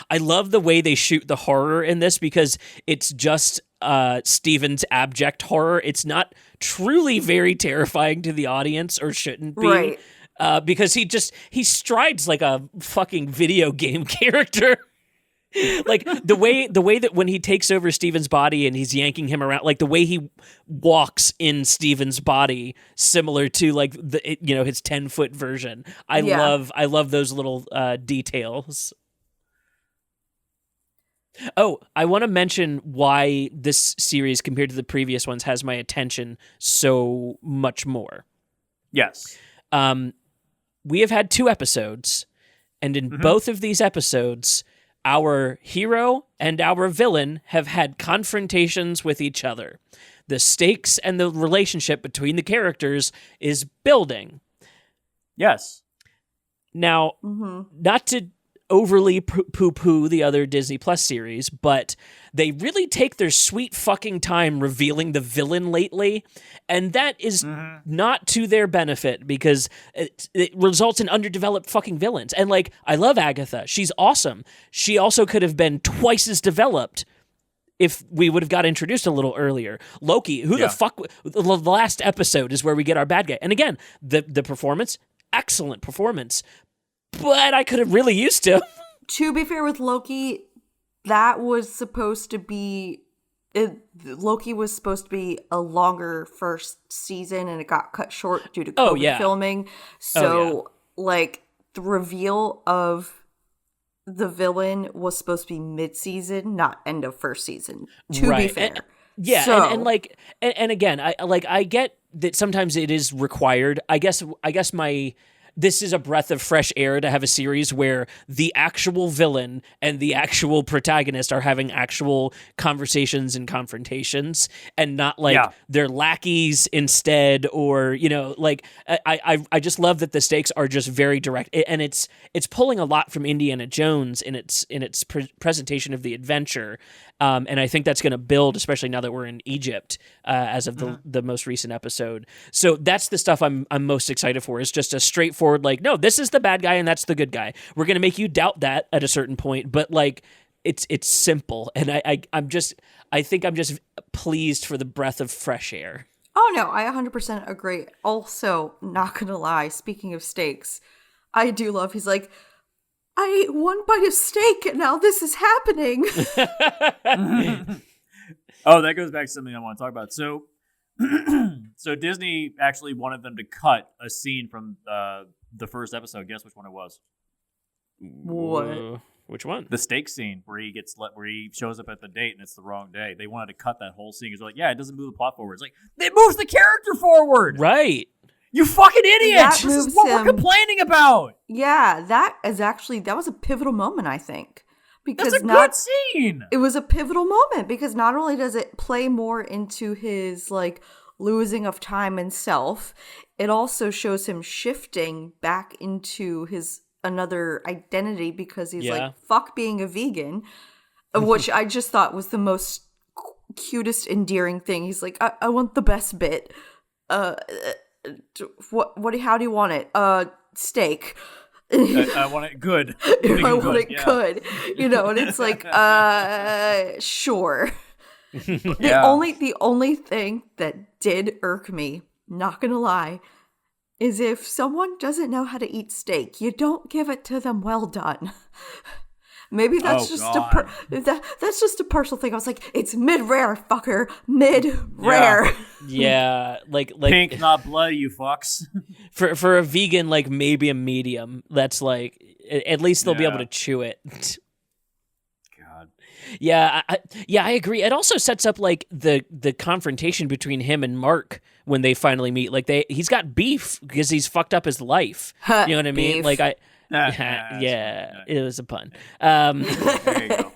I love the way they shoot the horror in this, because it's just Steven's abject horror. It's not truly very terrifying to the audience, or shouldn't be. Right. Because he strides like a fucking video game character. Like the way that when he takes over Steven's body and he's yanking him around, like the way he walks in Steven's body, similar to like his 10-foot version. I love those little details. Oh, I want to mention why this series compared to the previous ones has my attention so much more. Yes. We have had 2 episodes, and in both of these episodes, our hero and our villain have had confrontations with each other. The stakes and the relationship between the characters is building. Yes. Now, not to overly poo-poo the other Disney Plus series, but they really take their sweet fucking time revealing the villain lately, and that is not to their benefit because it results in underdeveloped fucking villains. And like, I love Agatha. She's awesome. She also could have been twice as developed if we would have got introduced a little earlier. Loki, who the fuck... The last episode is where we get our bad guy. And again, the performance, excellent performance, but I could have really used to. To be fair with Loki, that was supposed to be... Loki was supposed to be a longer first season, and it got cut short due to COVID filming. So, like, the reveal of the villain was supposed to be mid-season, not end of first season, to be fair. And again, I get that sometimes it is required. I guess this is a breath of fresh air to have a series where the actual villain and the actual protagonist are having actual conversations and confrontations, and not like they're lackeys instead, or I just love that the stakes are just very direct, and it's pulling a lot from Indiana Jones in its presentation of the adventure, and I think that's going to build, especially now that we're in Egypt as of the most recent episode. So that's the stuff I'm most excited for. Is just a straightforward, like, no, this is the bad guy and that's the good guy. We're going to make you doubt that at a certain point, but like it's simple, and I think I'm just pleased for the breath of fresh air. Oh no, I 100% agree. Also, not gonna lie, speaking of steaks, I do love, he's like, I ate one bite of steak and now this is happening. Oh, that goes back to something I want to talk about. So Disney actually wanted them to cut a scene from the first episode. Guess which one it was? What? Which one? The steak scene where he shows up at the date and it's the wrong day. They wanted to cut that whole scene because they're like, yeah, it doesn't move the plot forward. It's like, it moves the character forward. Right. You fucking idiot! That this moves is what him. we're complaining about. Yeah, that was a pivotal moment, I think. Because that's a good scene. It was a pivotal moment because not only does it play more into his like losing of time and self, it also shows him shifting back into his another identity because he's like, fuck being a vegan, which I just thought was the most cutest, endearing thing. He's like, I want the best bit. How do you want it? Steak. I want it good. I want it good. And it's like, sure. The only thing that did irk me, not gonna lie, is if someone doesn't know how to eat steak, you don't give it to them well done. Maybe that's that's just a personal thing. I was like, it's mid-rare, fucker. Mid-rare. Yeah, like pink, not blood, you fucks. For a vegan, like maybe a medium. That's like at least they'll be able to chew it. God. Yeah, I agree. It also sets up like the confrontation between him and Mark when they finally meet. Like he's got beef because he's fucked up his life. You know what I mean? Beef. Like it was a pun. There you go.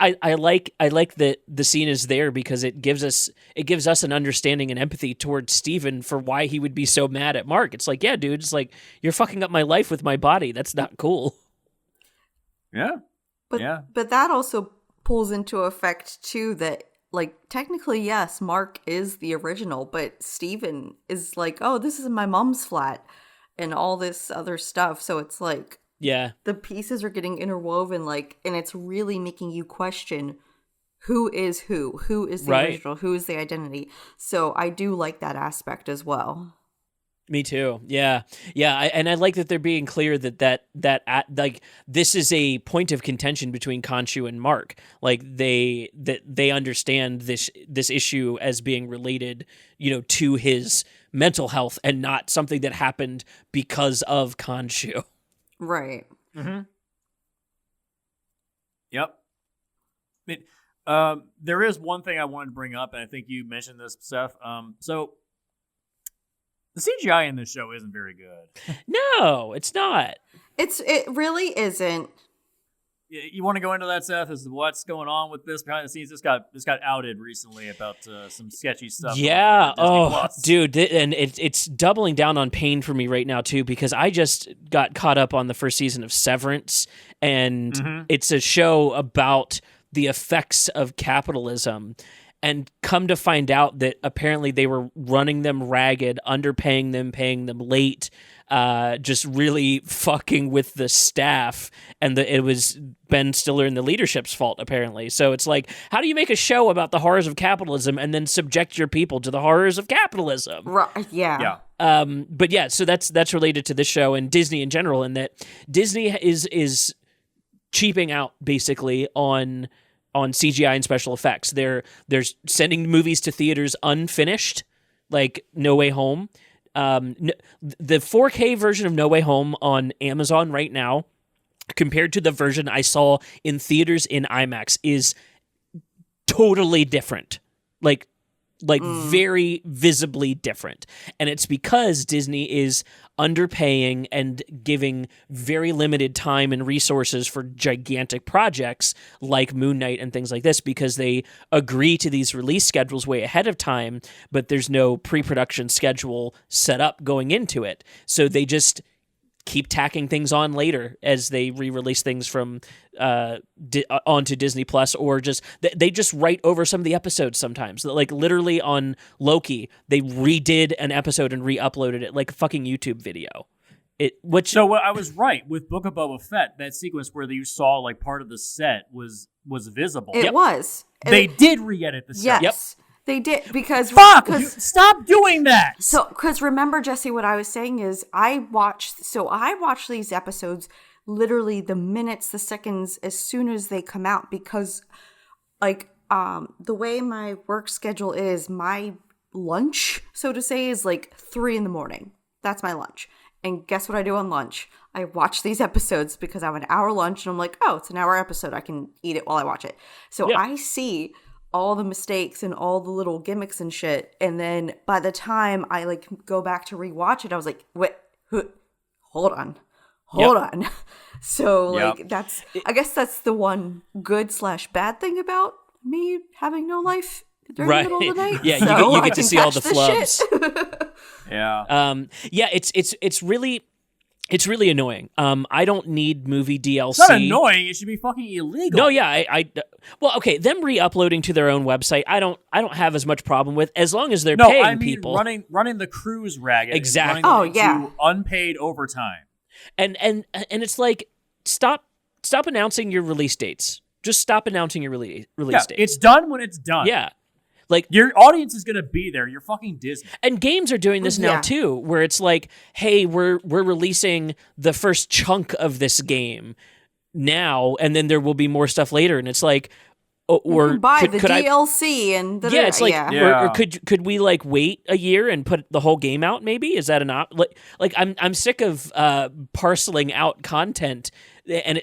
I like that the scene is there because it gives us an understanding and empathy towards Steven for why he would be so mad at Mark. It's like, yeah, dude, it's like you're fucking up my life with my body. That's not cool. Yeah. But that also pulls into effect too that like technically yes, Mark is the original, but Steven is like, oh, this is my mom's flat and all this other stuff. So it's like the pieces are getting interwoven, like, and it's really making you question who is the original, who is the identity. So I do like that aspect as well. Me too. Yeah. And I like that they're being clear that like this is a point of contention between Khonshu and Mark. Like they understand this issue as being related, to his mental health and not something that happened because of Khonshu. Right. Mm-hmm. Yep. There is one thing I wanted to bring up, and I think you mentioned this, Seth. So the CGI in this show isn't very good. No, it's not. It really isn't. You want to go into that, Seth? As to what's going on with this behind the scenes? This got outed recently about some sketchy stuff. Yeah. Plus. Dude, and it's doubling down on pain for me right now too, because I just got caught up on the first season of Severance, and it's a show about the effects of capitalism. And come to find out that apparently they were running them ragged, underpaying them, paying them late, just really fucking with the staff. And it was Ben Stiller and the leadership's fault, apparently. So it's like, how do you make a show about the horrors of capitalism and then subject your people to the horrors of capitalism? Right, yeah. But yeah, so that's related to this show and Disney in general, in that Disney is cheaping out basically on CGI and special effects. They're sending movies to theaters unfinished, like No Way Home. The 4K version of No Way Home on Amazon right now, compared to the version I saw in theaters in IMAX, is totally different. Like very visibly different. And it's because Disney is underpaying and giving very limited time and resources for gigantic projects like Moon Knight and things like this, because they agree to these release schedules way ahead of time, but there's no pre-production schedule set up going into it. So they just keep tacking things on later as they re-release things from onto Disney Plus, or just they just write over some of the episodes sometimes. Like literally on Loki, they redid an episode and re-uploaded it like a fucking YouTube video. So I was right with Book of Boba Fett. That sequence where you saw like part of the set was visible. It was. They did re-edit the set. Yes. They did, because Stop doing that. So, because remember, Jesse, what I was saying is I watched these episodes literally the minutes, the seconds, as soon as they come out, because like the way my work schedule is, my lunch, so to say, is like 3 a.m. That's my lunch. And guess what I do on lunch? I watch these episodes because I have an hour lunch, and I'm like, oh, it's an hour episode. I can eat it while I watch it. So I see all the mistakes and all the little gimmicks and shit. And then by the time I like go back to rewatch it, I was like, wait, hold on. So like I guess that's the one good/bad thing about me having no life during the middle of the night. Yeah, so you get to see all the flubs. It's really annoying. I don't need movie DLC. It's not annoying. It should be fucking illegal. No, yeah, well, okay, them re-uploading to their own website, I don't have as much problem with, as long as they're paying people. running the cruise ragged. Exactly. To unpaid overtime. And it's like, stop announcing your release dates. Just stop announcing your release dates. It's done when it's done. Yeah. Like, your audience is going to be there. You're fucking Disney. And games are doing this now too, where it's like, hey, we're releasing the first chunk of this game now, and then there will be more stuff later. And it's like, or buy the DLC and it's like, or could we like wait a year and put the whole game out? Maybe is that an like I'm sick of parceling out content, and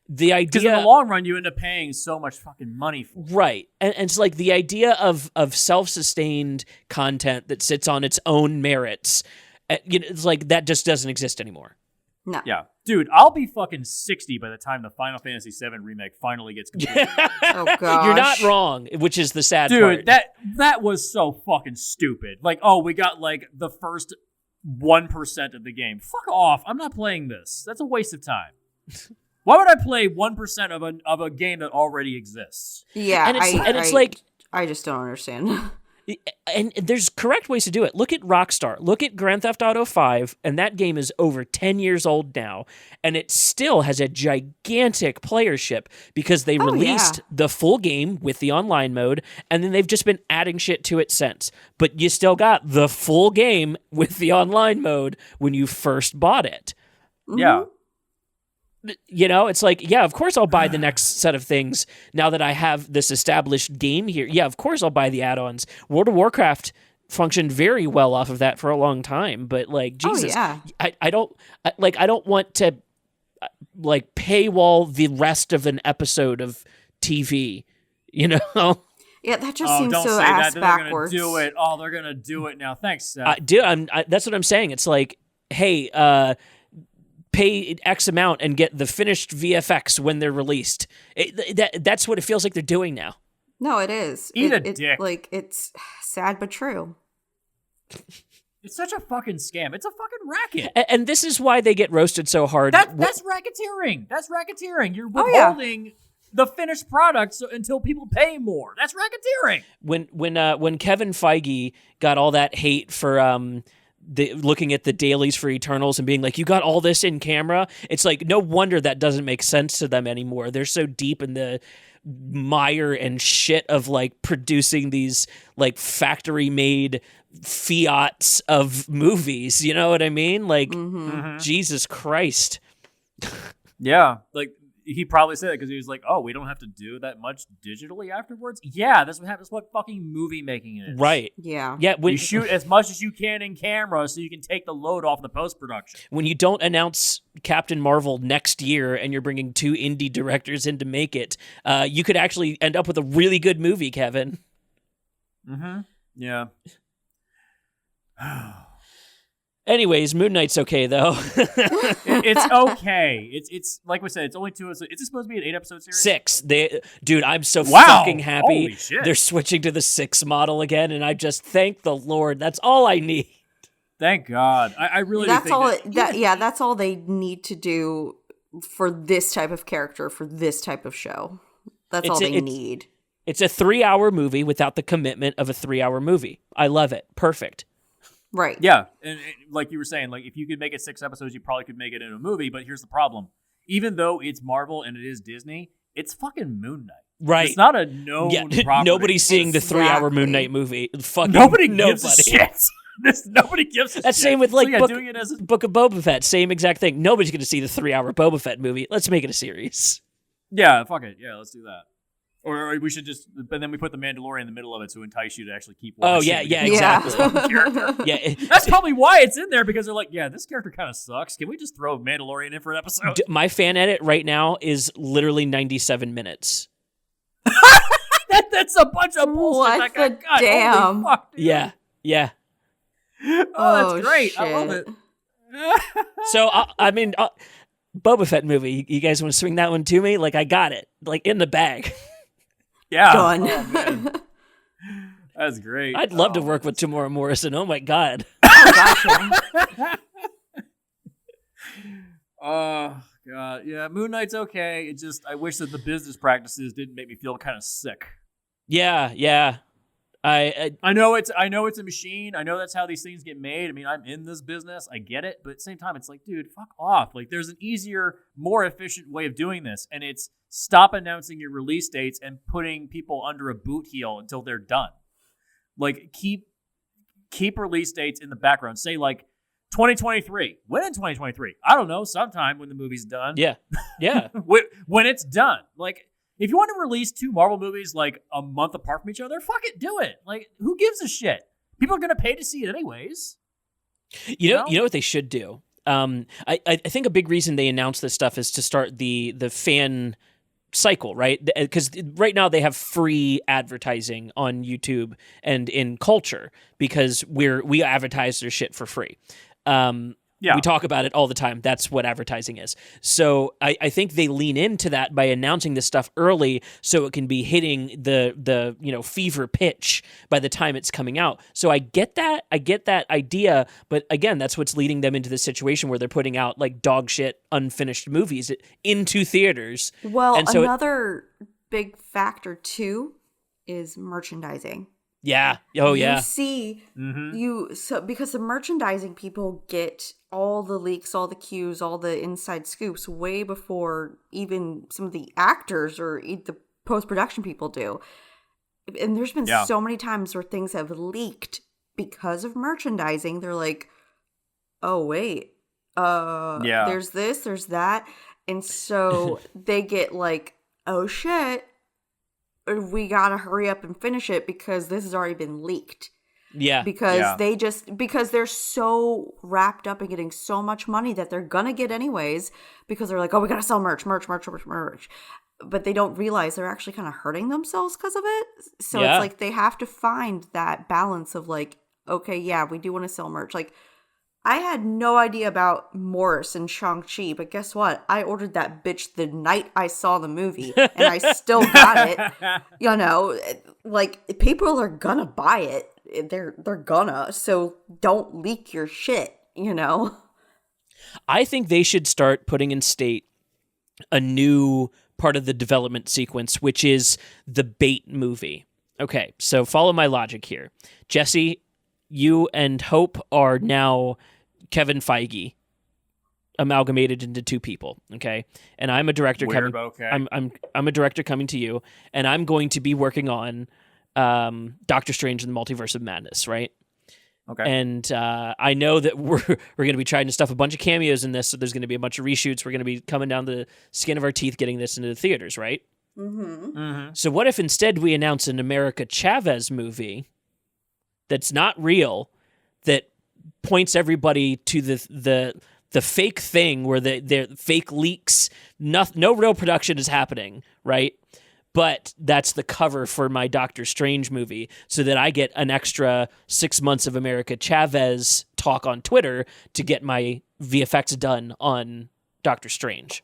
the idea, because in the long run you end up paying so much fucking money for it. Right. And it's like the idea of self-sustained content that sits on its own merits, it's like that just doesn't exist anymore. No. Yeah. Dude, I'll be fucking 60 by the time the Final Fantasy VII remake finally gets completed. Oh gosh. You're not wrong, which is the sad part. Dude, that was so fucking stupid. Like, oh, we got like the first 1% of the game. Fuck off. I'm not playing this. That's a waste of time. Why would I play 1% of a game that already exists? Yeah, and it's like, I just don't understand. And there's correct ways to do it. Look at Rockstar. Look at Grand Theft Auto 5, and that game is over 10 years old now, and it still has a gigantic playership because they released the full game with the online mode, and then they've just been adding shit to it since. But you still got the full game with the online mode when you first bought it. Mm-hmm. Yeah. You know, it's like, yeah, of course I'll buy the next set of things now that I have this established game here. Yeah, of course I'll buy the add-ons. World of Warcraft functioned very well off of that for a long time, but like, Jesus, I don't want to like paywall the rest of an episode of TV, you know? Yeah, that just seems don't so say ass that. backwards. They're gonna do it. Oh, they're gonna do it now. Thanks, Seth. That's what I'm saying. It's like, hey, pay X amount and get the finished VFX when they're released. That's what it feels like they're doing now. No, it is. Eat a dick. Like, it's sad but true. It's such a fucking scam. It's a fucking racket. And this is why they get roasted so hard. That's racketeering. That's racketeering. You're withholding the finished product until people pay more. That's racketeering. When Kevin Feige got all that hate for looking at the dailies for Eternals and being like, you got all this in camera, it's like, no wonder that doesn't make sense to them anymore. They're so deep in the mire and shit of like producing these like factory made fiats of movies. You know what I mean? Like, Jesus Christ. Yeah. Like, he probably said it because he was like, oh, we don't have to do that much digitally afterwards. Yeah, that's what happens. What fucking movie making is. Right. Yeah. Yeah. You shoot as much as you can in camera so you can take the load off the post-production. When you don't announce Captain Marvel next year and you're bringing 2 indie directors in to make it, you could actually end up with a really good movie, Kevin. Mm-hmm. Yeah. Anyways, Moon Knight's okay though. It's okay. It's like we said. It's only 2. Is it supposed to be an 8-episode series? 6. Dude, I'm so fucking happy. Holy shit. They're switching to the 6 model again, and I just thank the Lord. That's all I need. Thank God. I really. That's do think all. That's all they need to do for this type of character for this type of show. That's all they need. It's a 3-hour movie without the commitment of a 3-hour movie. I love it. Perfect. Right. Yeah, and like you were saying, like if you could make it 6 episodes, you probably could make it in a movie. But here's the problem: even though it's Marvel and it is Disney, it's fucking Moon Knight. Right. It's not a known property. Nobody's seeing the 3-hour Moon Exactly. Knight movie. Fucking Nobody gives a shit. Nobody gives a shit. That's same with like doing it as a Book of Boba Fett. Same exact thing. Nobody's going to see the 3-hour Boba Fett movie. Let's make it a series. yeah, fuck it, yeah, let's do that. Or we should just, but then we put the Mandalorian in the middle of it to entice you to actually keep watching. Oh yeah, exactly. Yeah, That's probably why it's in there, because they're like, yeah, this character kind of sucks. Can we just throw Mandalorian in for an episode? My fan edit right now is literally 97 minutes. That's a bunch of bullshit. What that got the cut. damn? Holy fuck, dude. Yeah. Oh, that's great. I love shit. it. So I mean, Boba Fett movie. You guys want to swing that one to me? Like I got it, like in the bag. Yeah. Done. Oh, man. That's great. I'd love to work with Tamora Morrison. Oh my god. Gotcha. Oh God, yeah. Moon Knight's okay. It just, I wish that the business practices didn't make me feel kind of sick. Yeah. I know it's a machine. I know that's how these things get made. I mean, I'm in this business. I get it, but at the same time, it's like, dude, fuck off. Like, there's an easier, more efficient way of doing this, and it's stop announcing your release dates and putting people under a boot heel until they're done. Like, keep release dates in the background. Say like 2023. When in 2023? I don't know. Sometime when the movie's done. Yeah. When it's done. Like, if you want to release 2 Marvel movies like a month apart from each other, fuck it, do it. Like, who gives a shit? People are gonna pay to see it anyways. You know what they should do? I think a big reason they announced this stuff is to start the fan cycle, right? Because right now they have free advertising on YouTube and in Culture because we advertise their shit for free. Yeah. We talk about it all the time. That's what advertising is. So I think they lean into that by announcing this stuff early so it can be hitting the fever pitch by the time it's coming out. So I get that idea, but again, that's what's leading them into the situation where they're putting out like dog shit unfinished movies into theaters. Well, and so another big factor too is merchandising. Yeah. Oh yeah. You see, because the merchandising people get all the leaks, all the cues, all the inside scoops way before even some of the actors or the post-production people do. And there's been so many times where things have leaked because of merchandising. They're like, oh wait, there's this, there's that. And so they get like, oh shit, we gotta hurry up and finish it because this has already been leaked. Yeah. Because they're so wrapped up in getting so much money that they're gonna get anyways, because they're like, oh, we gotta sell merch. But they don't realize they're actually kind of hurting themselves because of it. So it's like they have to find that balance of like, okay, yeah, we do want to sell merch. Like, I had no idea about Morris and Shang-Chi, but guess what? I ordered that bitch the night I saw the movie, and I still got it. You know, like, people are gonna buy it. They're gonna. So don't leak your shit, you know? I think they should start putting in state a new part of the development sequence, which is the bait movie. Okay, so follow my logic here. Jesse, you and Hope are now Kevin Feige amalgamated into two people, okay? And I'm a director Weird, coming. okay. I'm a director coming to you, and I'm going to be working on Doctor Strange and the Multiverse of Madness, right? Okay. And I know that we're going to be trying to stuff a bunch of cameos in this, so there's going to be a bunch of reshoots. We're going to be coming down the skin of our teeth getting this into the theaters, right? Mm-hmm. Mm-hmm. So what if instead we announce an America Chavez movie that's not real, that points everybody to the fake thing where the fake leaks, no real production is happening, right? But that's the cover for my Doctor Strange movie, so that I get an extra 6 months of America Chavez talk on Twitter to get my VFX done on Doctor Strange.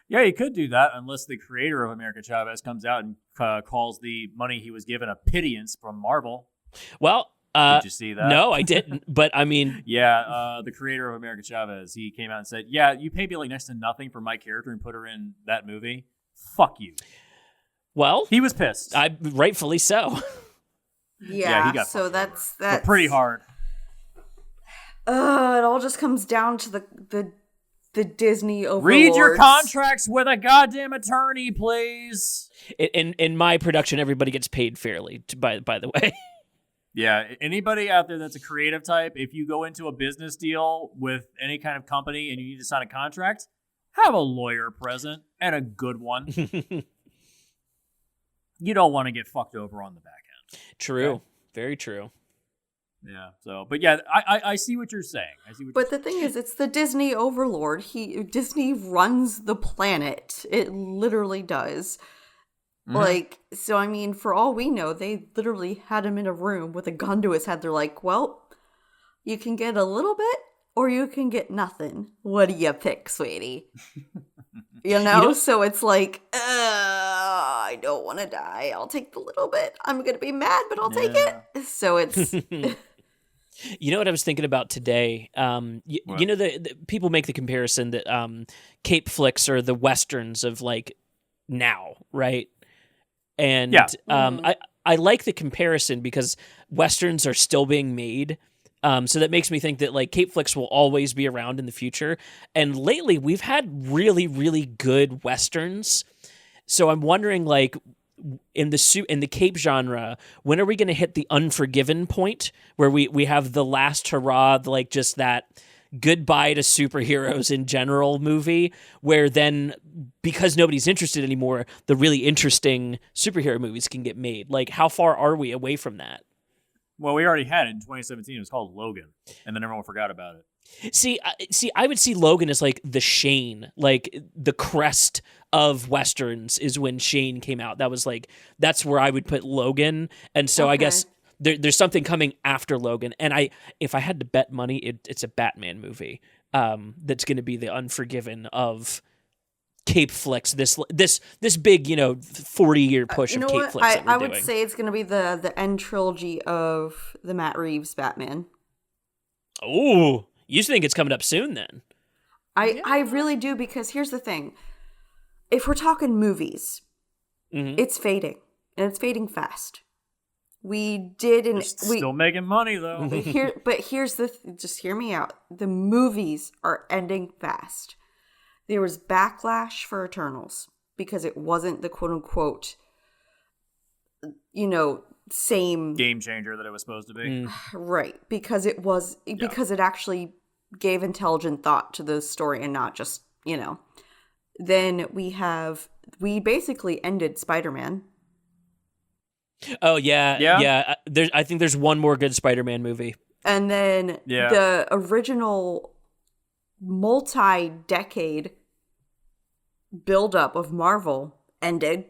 Yeah, you could do that unless the creator of America Chavez comes out and calls the money he was given a pittance from Marvel. Well, did you see that? No, I didn't. But I mean, yeah, the creator of America Chavez, he came out and said, "Yeah, you paid me like next to nothing for my character and put her in that movie. Fuck you." Well, He was pissed. Rightfully so. Yeah, he got so fucked that's but pretty hard. It all just comes down to the Disney overlords. Read your contracts with a goddamn attorney, please. In my production, everybody gets paid fairly. By the way. Yeah, anybody out there that's a creative type, if you go into a business deal with any kind of company and you need to sign a contract, have a lawyer present and a good one. You don't want to get fucked over on the back end. True. Okay? Very true. Yeah. So, but yeah, I see what you're saying. But the thing is, it's the Disney overlord. Disney runs the planet. It literally does. Mm-hmm. Like, so I mean, for all we know, they literally had him in a room with a gun to his head. They're like, well, you can get a little bit or you can get nothing. What do you pick, sweetie? You know? So it's like, I don't want to die. I'll take the little bit. I'm going to be mad, but I'll take it. So it's... You know what I was thinking about today? You know, the people make the comparison that Cape flicks are the Westerns of, like, now, right? And I like the comparison because Westerns are still being made. So that makes me think that, like, Cape flicks will always be around in the future. And lately, we've had really, really good Westerns. So I'm wondering, like, in the Cape genre, when are we going to hit the Unforgiven point where we have the last hurrah, like just that goodbye to superheroes in general movie, where then, because nobody's interested anymore, the really interesting superhero movies can get made? Like, how far are we away from that? Well, we already had it in 2017. It was called Logan, and then everyone forgot about it. See, I would see Logan as like the Shane, like the crest of Westerns is when Shane came out. That's where I would put Logan. And so I guess there's something coming after Logan. And if I had to bet money, it's a Batman movie that's going to be the Unforgiven of Cape flicks. This big, 40-year push of Cape flicks. I would say it's going to be the end trilogy of the Matt Reeves Batman. Oh, you think it's coming up soon then? I really do, because here's the thing. If we're talking movies, it's fading, and it's fading fast. Still making money though. But here's just hear me out. The movies are ending fast. There was backlash for Eternals because it wasn't the quote unquote, same game changer that it was supposed to be. Right, because it actually gave intelligent thought to the story and not just, Then we basically ended Spider-Man. Oh yeah. I think there's one more good Spider-Man movie. And then the original multi-decade buildup of Marvel ended.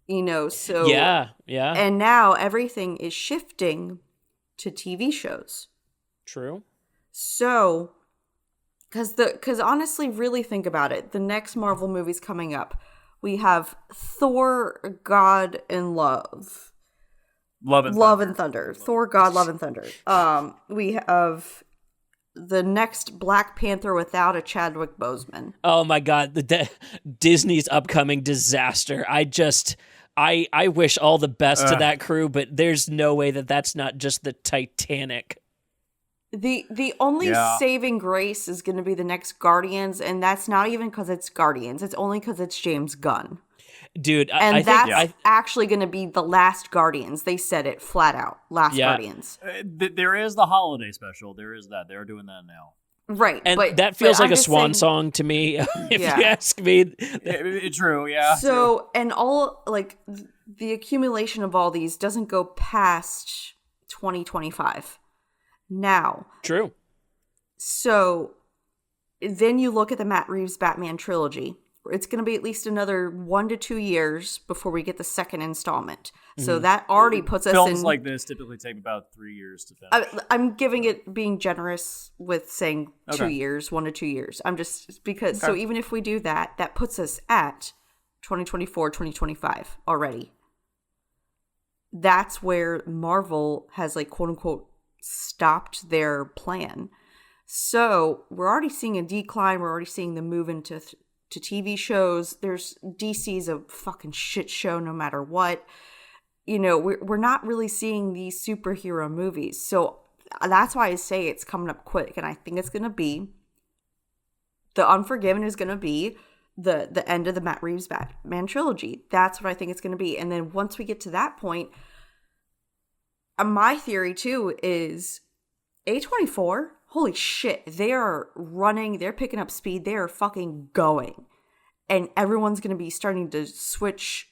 So yeah. And now everything is shifting to TV shows. True. So, because honestly, really think about it. The next Marvel movie's coming up. We have Thor, God and Love. Love and Thunder. Thor, God, Love and Thunder. We have the next Black Panther without a Chadwick Boseman. Oh my God, Disney's upcoming disaster. I wish all the best to that crew, but there's no way that that's not just the Titanic. The only saving grace is going to be the next Guardians, and that's not even because it's Guardians. It's only because it's James Gunn. Dude, I think actually going to be the last Guardians. They said it flat out. Last Guardians. There is the holiday special. There is that. They're doing that now. Right. And that feels like a swan song to me, if you ask me. True, yeah. So, and all, like, the accumulation of all these doesn't go past 2025. Now. True. So, then you look at the Matt Reeves Batman trilogy. It's going to be at least another 1 to 2 years before we get the second installment. Mm-hmm. So that already puts us in... Films like this typically take about 3 years to finish. I'm giving it, being generous with saying 2 years, 1 to 2 years. I'm just, because, so even if we do that, that puts us at 2024, 2025 already. That's where Marvel has, like, quote unquote, stopped their plan. So we're already seeing a decline. We're already seeing the move into to TV shows. There's DC's a fucking shit show no matter what. You know, we're not really seeing these superhero movies. So that's why I say it's coming up quick. And I think it's going to be, The Unforgiven is going to be the end of the Matt Reeves Batman trilogy. That's what I think it's going to be. And then once we get to that point, my theory too is A24, holy shit, they are running, they're picking up speed, they are fucking going. And everyone's going to be starting to switch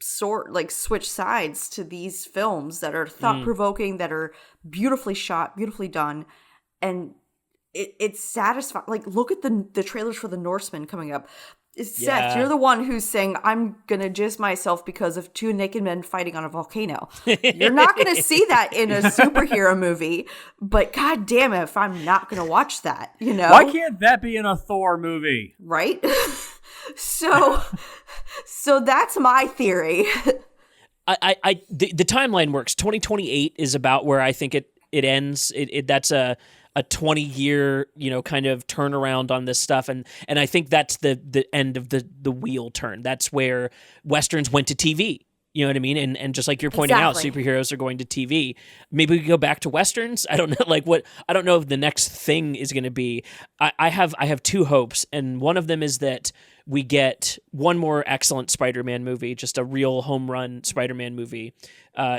sides to these films that are thought-provoking, that are beautifully shot, beautifully done. And it's satisfying. Like, look at the trailers for The Norseman coming up. Seth, you're the one who's saying, I'm going to jizz myself because of 2 naked men fighting on a volcano. You're not going to see that in a superhero movie, but god damn it if I'm not going to watch that, you know? Why can't that be in a Thor movie? Right? So that's my theory. The timeline works. 2028 is about where I think it ends. That's a 20-year, you know, kind of turnaround on this stuff, and I think that's the end of the wheel turn. That's where Westerns went to TV. You know what I mean? And just like you're pointing out, superheroes are going to TV. Maybe we go back to Westerns. I don't know. I don't know if the next thing is going to be. I have 2 hopes, and one of them is that we get one more excellent Spider-Man movie, just a real home run Spider-Man movie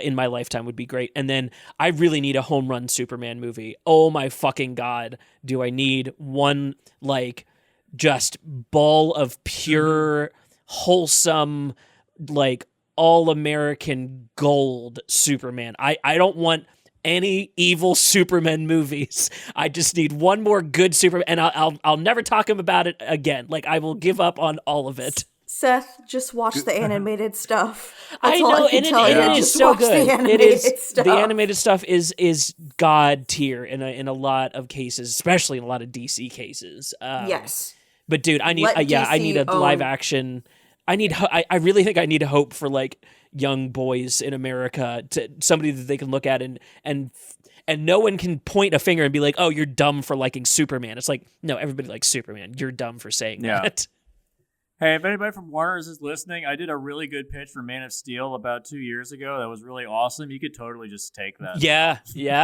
in my lifetime would be great. And then I really need a home run Superman movie. Oh my fucking God. Do I need one, like, just ball of pure, wholesome, like, all-American gold Superman. I don't want any evil Superman movies. I just need one more good Superman, and I'll never talk about it again. Like, I will give up on all of it. Seth, just watch the animated stuff. I know, and it is so good. The animated stuff is god tier in a lot of cases, especially in a lot of DC cases. Yes, but dude, I need a live action. I really think I need hope for, like, young boys in America, to somebody that they can look at and no one can point a finger and be like, oh, you're dumb for liking Superman. It's like, no, everybody likes Superman. You're dumb for saying that. Hey, if anybody from Warner's is listening, I did a really good pitch for Man of Steel about 2 years ago. That was really awesome. You could totally just take that. Yeah.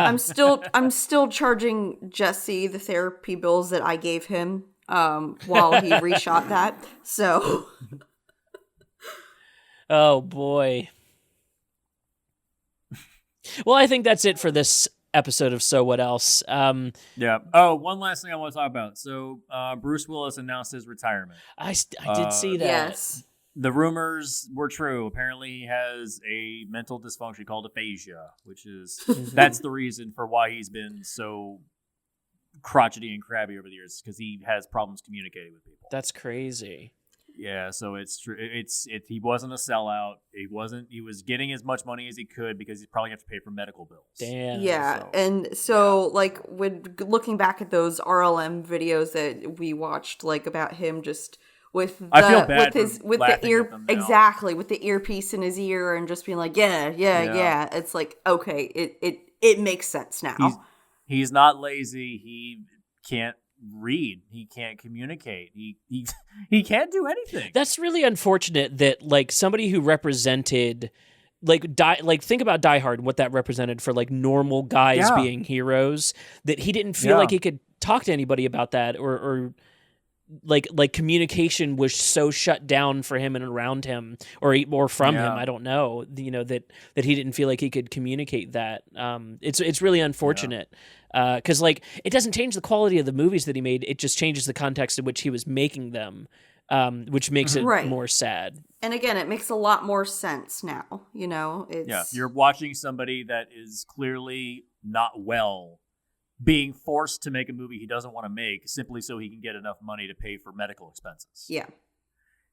I'm still charging Jesse the therapy bills that I gave him while he reshot that. So oh boy. Well, I think that's it for this episode of So What Else. Yeah. Oh, one last thing I want to talk about. So Bruce Willis announced his retirement. I did see that. Yes. The rumors were true. Apparently he has a mental dysfunction called aphasia, which is that's the reason for why he's been so crotchety and crabby over the years, because he has problems communicating with people. That's crazy. Yeah, so it's true. He wasn't a sellout. He was getting as much money as he could because he's probably have to pay for medical bills. Damn. Yeah, and so like when looking back at those RLM videos that we watched, like about him just with the, I feel bad with for the ear laughing at them now. exactly with the earpiece in his ear and just being like yeah. It's like okay, it makes sense now. He's not lazy. He can't read. He can't communicate. He can't do anything. That's really unfortunate that like somebody who represented like think about Die Hard and what that represented for like normal guys being heroes, that he didn't feel like he could talk to anybody about that or like communication was so shut down for him and around him or from him. I don't know, that he didn't feel like he could communicate that. It's really unfortunate. Because like it doesn't change the quality of the movies that he made. It just changes the context in which he was making them, which makes it more sad. And again, it makes a lot more sense now. It's you're watching somebody that is clearly not well being forced to make a movie he doesn't want to make simply so he can get enough money to pay for medical expenses. Yeah.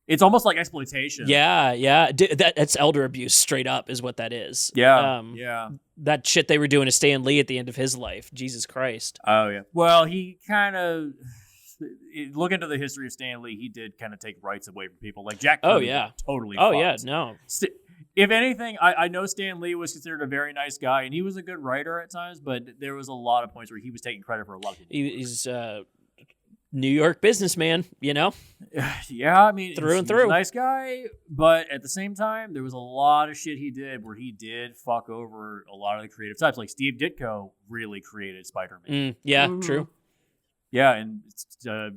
It's almost like exploitation. Yeah. That's elder abuse straight up is what that is. Yeah. That shit they were doing to Stan Lee at the end of his life. Jesus Christ. Oh, yeah. Well, he kind of... Look into the history of Stan Lee. He did kind of take rights away from people. Like Jack Kirby totally fucked. Yeah, no. If anything, I know Stan Lee was considered a very nice guy, and he was a good writer at times, but there was a lot of points where he was taking credit for a lot of people. He's New York businessman, Yeah, I mean, through and he's through. a nice guy, but at the same time, there was a lot of shit he did where he did fuck over a lot of the creative types. Like Steve Ditko really created Spider-Man. True. Yeah, and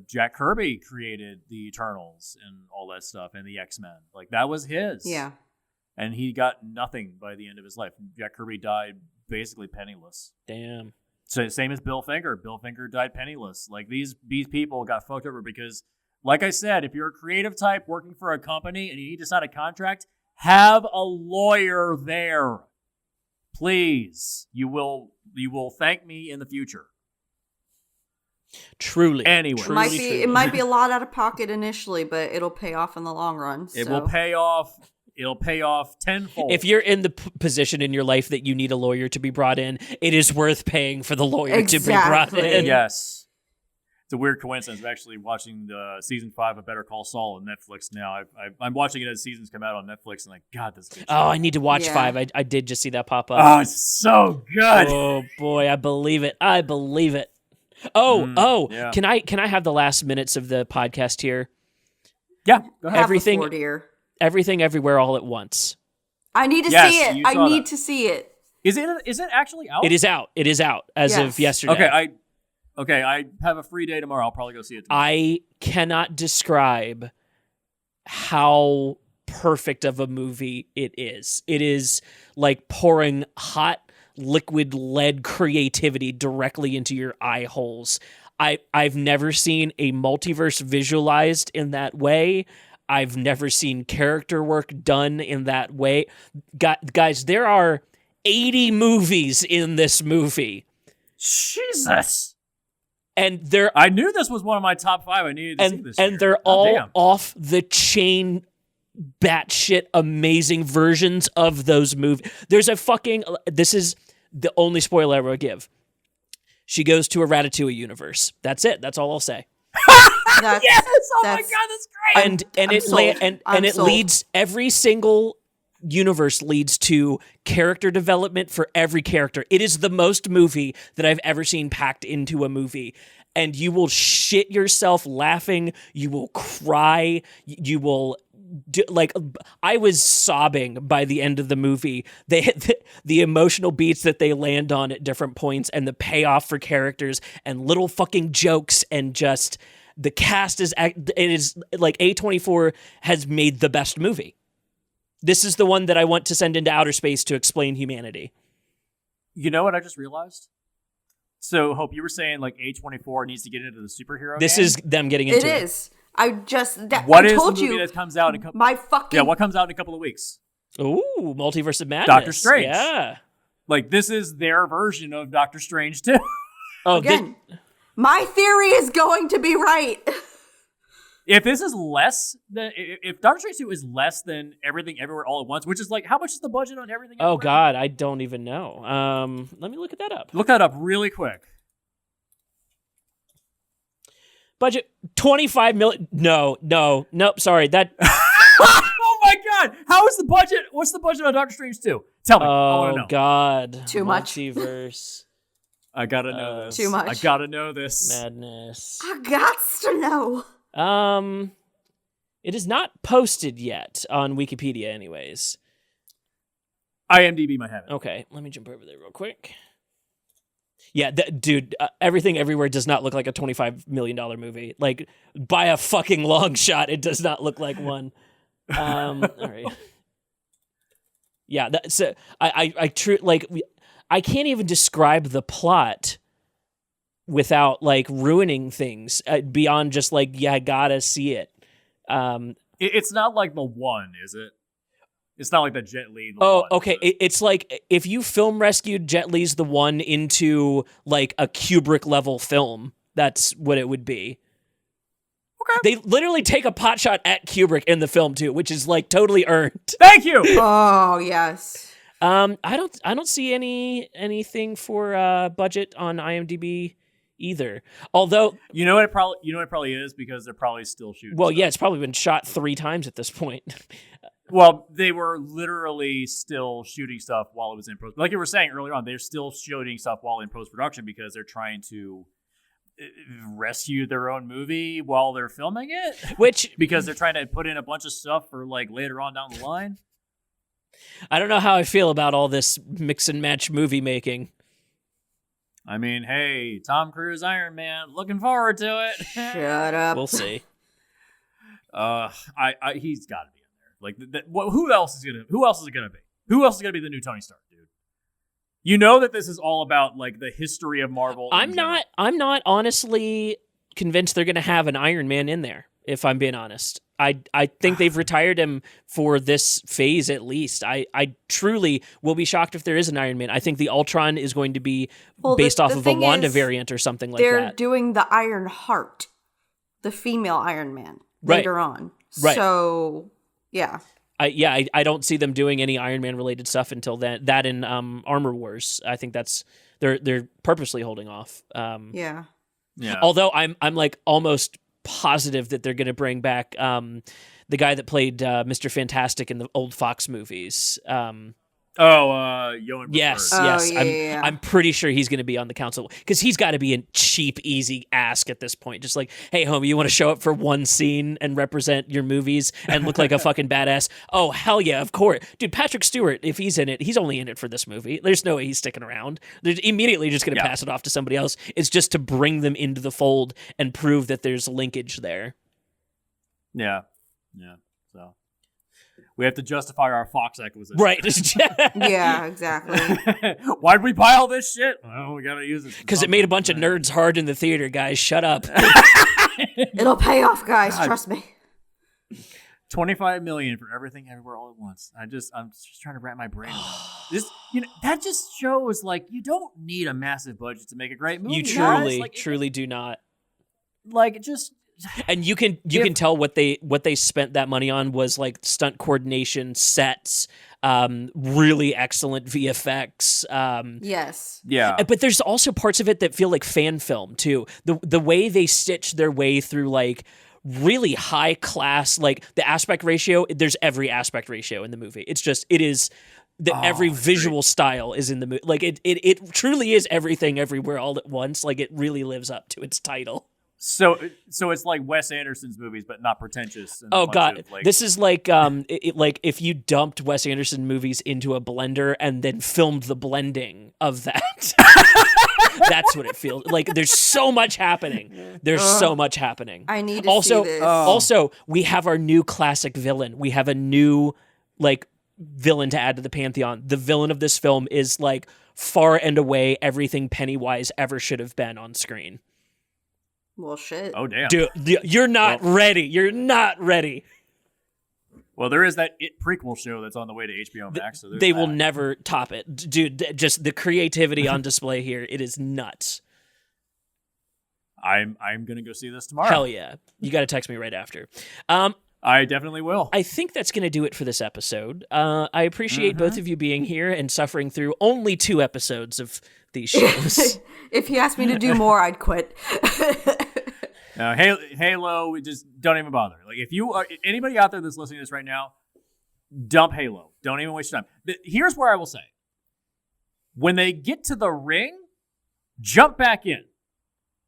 Jack Kirby created the Eternals and all that stuff, and the X-Men. Like, that was his. Yeah. And he got nothing by the end of his life. Jack Kirby died basically penniless. Damn. So same as Bill Finger. Bill Finger died penniless. Like, these people got fucked over because, like I said, if you're a creative type working for a company and you need to sign a contract, have a lawyer there. Please. You will thank me in the future. Truly. Anyway. It might be a lot out of pocket initially, but it'll pay off in the long run. It will pay off. It'll pay off tenfold. If you're in the position in your life that you need a lawyer to be brought in, it is worth paying for the lawyer to be brought in. Yes. It's a weird coincidence. I'm actually watching the season 5 of Better Call Saul on Netflix now. I'm watching it as seasons come out on Netflix, and like, God, this is good. Oh, I need to watch 5. I did just see that pop up. Oh, it's so good. Oh boy, I believe it. Oh, yeah. Can I have the last minutes of the podcast here? Yeah, go ahead. Everything everywhere all at once. I need to see it. I need to see it. Is it actually out? It is out. It is out as of yesterday. Okay, I have a free day tomorrow. I'll probably go see it tomorrow. I cannot describe how perfect of a movie it is. It is like pouring hot liquid lead creativity directly into your eye holes. I've never seen a multiverse visualized in that way. I've never seen character work done in that way. Guys, there are 80 movies in this movie. Jesus. And I knew this was one of my top 5 I needed to see this year. And they're all off the chain batshit amazing versions of those movies. There's this is the only spoiler I will give. She goes to a Ratatouille universe. That's it. That's all I'll say. Yes! Oh my God, that's great! It leads every single universe leads to character development for every character. It is the most movie that I've ever seen packed into a movie. And you will shit yourself laughing. You will cry. You will I was sobbing by the end of the movie. They hit the emotional beats that they land on at different points, and the payoff for characters and little fucking jokes, and just the cast is like A24 has made the best movie. This is the one that I want to send into outer space to explain humanity. You know what I just realized? So, Hope, you were saying like A24 needs to get into the superhero This game? is them getting into it. It is. I told the movie you that comes out in what comes out in a couple of weeks? Ooh, Multiverse of Madness. Doctor Strange. Yeah. Like, this is their version of Doctor Strange too. Again, my theory is going to be right. If this is less than, if Doctor Strange 2 is less than Everything Everywhere All at Once, which is like, how much is the budget on Everything Everywhere? Oh God, I don't even know. Let me look that up. Look that up really quick. Budget 25 million. Nope. Sorry, that. Oh my God! How is the budget? What's the budget on Doctor Strange 2? Tell me. I want to know. Oh God, Too much. Multiverse. I gotta know this. Too much. I gotta know this. Madness. I got to know. It is not posted yet on Wikipedia, anyways. IMDb might have it. Okay, let me jump over there real quick. Yeah, dude, Everything Everywhere does not look like a $25 million movie. Like, by a fucking long shot, it does not look like one. All right. Yeah, so I can't even describe the plot without like ruining things beyond just like, yeah, I gotta see it. It's not like The One, is it? It's not like the Jet Li. Oh, One, okay. It's like if you film rescued Jet Li's The One into like a Kubrick level film, that's what it would be. Okay. They literally take a pot shot at Kubrick in the film too, which is like totally earned. Thank you. Oh, yes. I don't see anything for budget on IMDb either. Although you know what it probably is, because they're probably still shooting. well, stuff. yeah, it's probably been shot 3 times at this point. Well, they were literally still shooting stuff while it was in post. Like you were saying earlier on, they're still shooting stuff while in post production because they're trying to rescue their own movie while they're filming it. Which because they're trying to put in a bunch of stuff for like later on down the line. I don't know how I feel about all this mix and match movie making. I mean, hey, Tom Cruise, Iron Man, looking forward to it. Shut up. We'll see. He's got to be in there. Like, who else is it gonna be? Who else is gonna be the new Tony Stark, dude? You know that this is all about like the history of Marvel. I'm not honestly convinced they're gonna have an Iron Man in there. If I'm being honest, I think they've retired him for this phase at least. I truly will be shocked if there is an Iron Man. I think the Ultron is going to be based off of a Wanda variant or something like that. They're doing the Iron Heart, the female Iron Man, later on. Right. So, yeah. I don't see them doing any Iron Man related stuff until then. That in Armor Wars, I think that's they're purposely holding off. Yeah. Although I'm like almost positive that they're going to bring back the guy that played Mr. Fantastic in the old Fox movies. Yoan. Yes. Yeah. I'm pretty sure he's going to be on the council because he's got to be a cheap, easy ask at this point. Just like, hey, homie, you want to show up for one scene and represent your movies and look like a fucking badass? Oh, hell yeah, of course. Dude, Patrick Stewart, if he's in it, he's only in it for this movie. There's no way he's sticking around. They're immediately just going to pass it off to somebody else. It's just to bring them into the fold and prove that there's linkage there. Yeah. So we have to justify our Fox acquisition. Right. Yeah, exactly. Why'd we buy all this shit? Well, we gotta use it. Because it made a bunch of nerds hard in the theater, guys. Shut up. It'll pay off, guys. Trust me. $25 million for Everything Everywhere All at Once. I'm just trying to wrap my brain around this. That just shows like you don't need a massive budget to make a great movie. You truly do not. Like just. And you can tell what they spent that money on was like stunt coordination, sets, really excellent VFX. Yes. Yeah. But there's also parts of it that feel like fan film too. The way they stitch their way through like really high class, like the aspect ratio. There's every aspect ratio in the movie. Every visual style is in the movie. Like it truly is Everything Everywhere All at Once. Like it really lives up to its title. So it's like Wes Anderson's movies, but not pretentious. Oh God, this is like like if you dumped Wes Anderson movies into a blender and then filmed the blending of that. That's what it feels like. There's so much happening. I need to see this. Also, we have our new classic villain. We have a new like villain to add to the pantheon. The villain of this film is like far and away everything Pennywise ever should have been on screen. Well, shit. Oh, damn. Dude, you're not ready. You're not ready. Well, there is that It prequel show that's on the way to HBO Max. So they will never top it. Dude, just the creativity on display here, it is nuts. I'm gonna go see this tomorrow. Hell yeah. You got to text me right after. I definitely will. I think that's going to do it for this episode. I appreciate both of you being here and suffering through only 2 episodes of these shows. If you asked me to do more, I'd quit. Halo, we just don't even bother. Like, if you are anybody out there that's listening to this right now, dump Halo. Don't even waste your time. Here's where I will say: when they get to the ring, jump back in.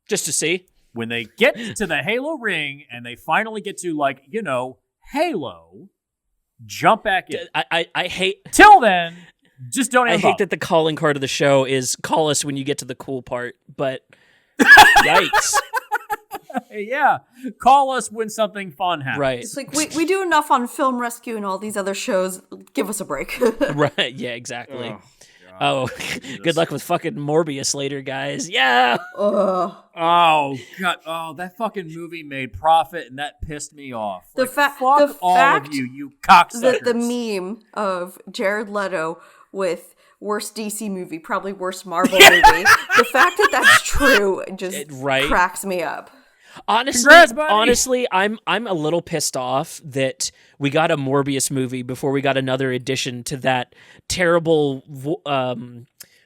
Just to see. When they get to the Halo ring and they finally get to, like, Halo, jump back in. I hate. Till then, just don't. I even hate bother. that the calling card of the show is call us when you get to the cool part, but yikes. Yeah, call us when something fun happens. Right. It's like we do enough on Film Rescue and all these other shows. Give us a break. Right. Yeah, exactly. Oh, Good luck with fucking Morbius later, guys. Yeah. Ugh. Oh god! Oh, that fucking movie made profit, and that pissed me off. The Like, fact of you cocksuckers. the meme of Jared Leto with worst DC movie, probably worst Marvel movie. The fact that that's true just cracks me up. Honestly, I'm a little pissed off that we got a Morbius movie before we got another addition to that terrible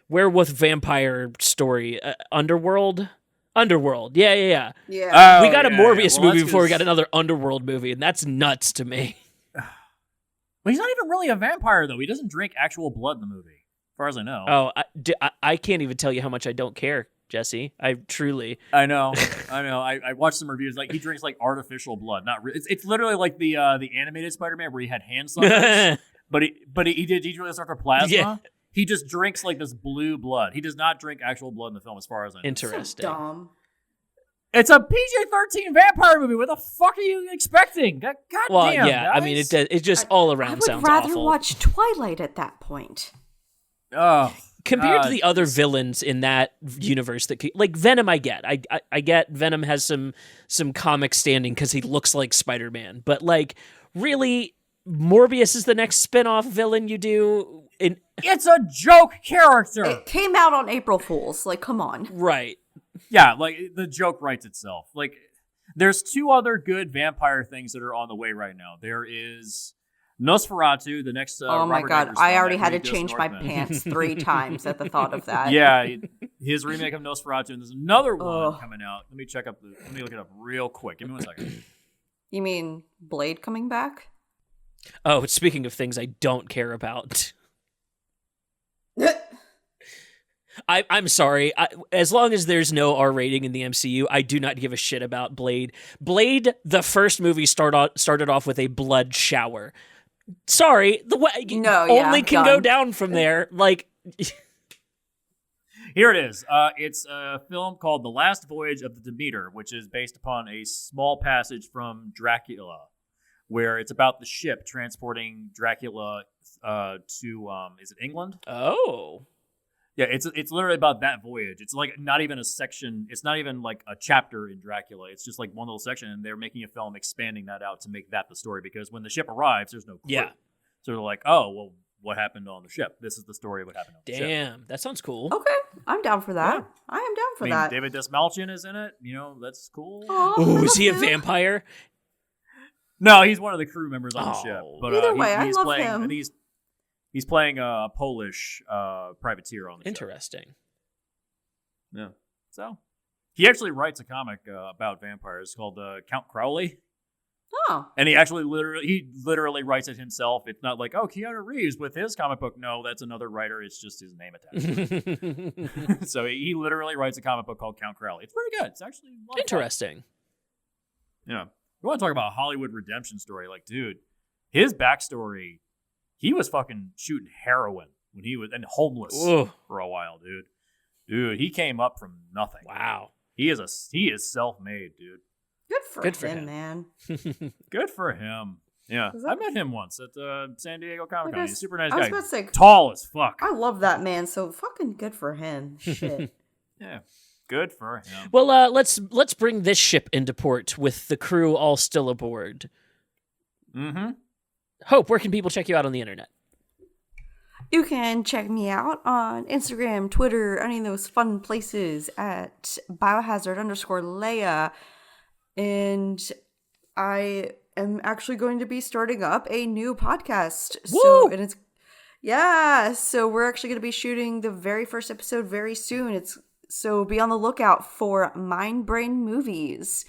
werewolf vampire story, Underworld. Yeah. Yeah. We got a Morbius movie before we got another Underworld movie, and that's nuts to me. Well, he's not even really a vampire, though. He doesn't drink actual blood in the movie, as far as I know. Oh, I can't even tell you how much I don't care, Jesse. I know. I watched some reviews. Like, he drinks like artificial blood, not real. It's literally like the animated Spider-Man where he had hand suckers, but he did really start for plasma. Yeah. He just drinks like this blue blood. He does not drink actual blood in the film, as far as I know. Interesting. So dumb. It's a PG-13 vampire movie. What the fuck are you expecting? God Well, damn, yeah. guys. I mean, it just all around sounds I would rather awful. watch Twilight at that point. Oh, Compared to the other villains in that universe, like Venom, I get. I get Venom has some comic standing because he looks like Spider-Man, but like really, Morbius is the next spin-off villain you do. It's a joke character. It came out on April Fools. Like, come on. Right. Yeah, like the joke writes itself. Like, there's 2 other good vampire things that are on the way right now. There is Nosferatu, the next. Oh my Robert god! Eggers I film already that had to regoes change my Northman. pants 3 times at the thought of that. Yeah, his remake of Nosferatu, and there's another one Ugh. coming out. Let me look it up real quick. Give me 1 second. You mean Blade coming back? Oh, speaking of things I don't care about. I'm sorry. As long as there's no R rating in the MCU, I do not give a shit about Blade. Blade, the first movie, started off with a blood shower. Sorry, the way only can go down from there. Like, Here it is. It's a film called The Last Voyage of the Demeter, which is based upon a small passage from Dracula, where it's about the ship transporting Dracula to is it England? Oh. Yeah, it's literally about that voyage. It's like not even a section. It's not even like a chapter in Dracula. It's just like one little section, and they're making a film expanding that out to make that the story. Because when the ship arrives, there's no crew. Yeah. So they're like, oh, well, what happened on the ship? This is the story of what happened on the ship. Damn, that sounds cool. Okay, I'm down for that. Yeah. I am down for I mean, that. David Desmalchian is in it. You know, that's cool. Aw, I Ooh, is love he a him. vampire? No, he's one of the crew members on the ship. Oh. But Either way, I he's love playing, him. and he's playing a Polish privateer on the show. Interesting. Yeah. So he actually writes a comic about vampires called Count Crowley, Oh, and he literally writes it himself. It's not like, oh, Keanu Reeves with his comic book. No, that's another writer. It's just his name attached. So he literally writes a comic book called Count Crowley. It's pretty good. It's actually a lot of fun. Interesting. Yeah. You want to talk about a Hollywood redemption story? Like, dude, his backstory, he was fucking shooting heroin when he was and homeless Ugh. for a while, dude. Dude, he came up from nothing. Wow. He is self-made, dude. good for him. him, man. Good for him. Yeah, Is that- I met him once at San Diego Comic Con. Like I He's a super nice I was guy. about to say, Tall as fuck. I love that man. So fucking good for him. Shit. Yeah, good for him. Well, let's bring this ship into port with the crew all still aboard. Mm-hmm. Hope, where can people check you out on the internet? You can check me out on Instagram, Twitter, any of those fun places at biohazard_Leia. And I am actually going to be starting up a new podcast. Woo! So we're actually going to be shooting the very first episode very soon. So be on the lookout for Mind Brain Movies.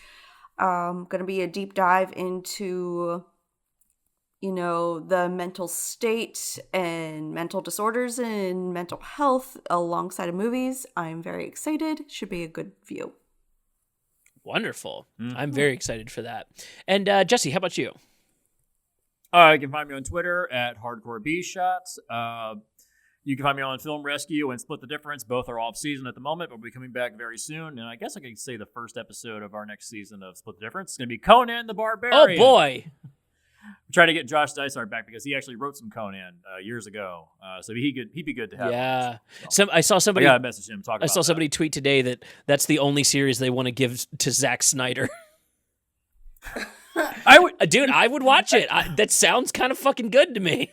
Going to be a deep dive into, the mental state and mental disorders and mental health alongside of movies. I'm very excited. Should be a good view. Wonderful. I'm very excited for that. And Jesse, how about you? You can find me on Twitter at HardcoreBShots. You can find me on Film Rescue and Split the Difference. Both are off season at the moment, but we'll be coming back very soon. And I guess I can say the first episode of our next season of Split the Difference is going to be Conan the Barbarian. Oh, boy. We're trying to get Josh Dysart back because he actually wrote some Conan years ago. So he'd be good to have. Yeah. So, I saw somebody. I gotta message him. I saw somebody tweet today that's the only series they want to give to Zack Snyder. I would watch it. That sounds kind of fucking good to me.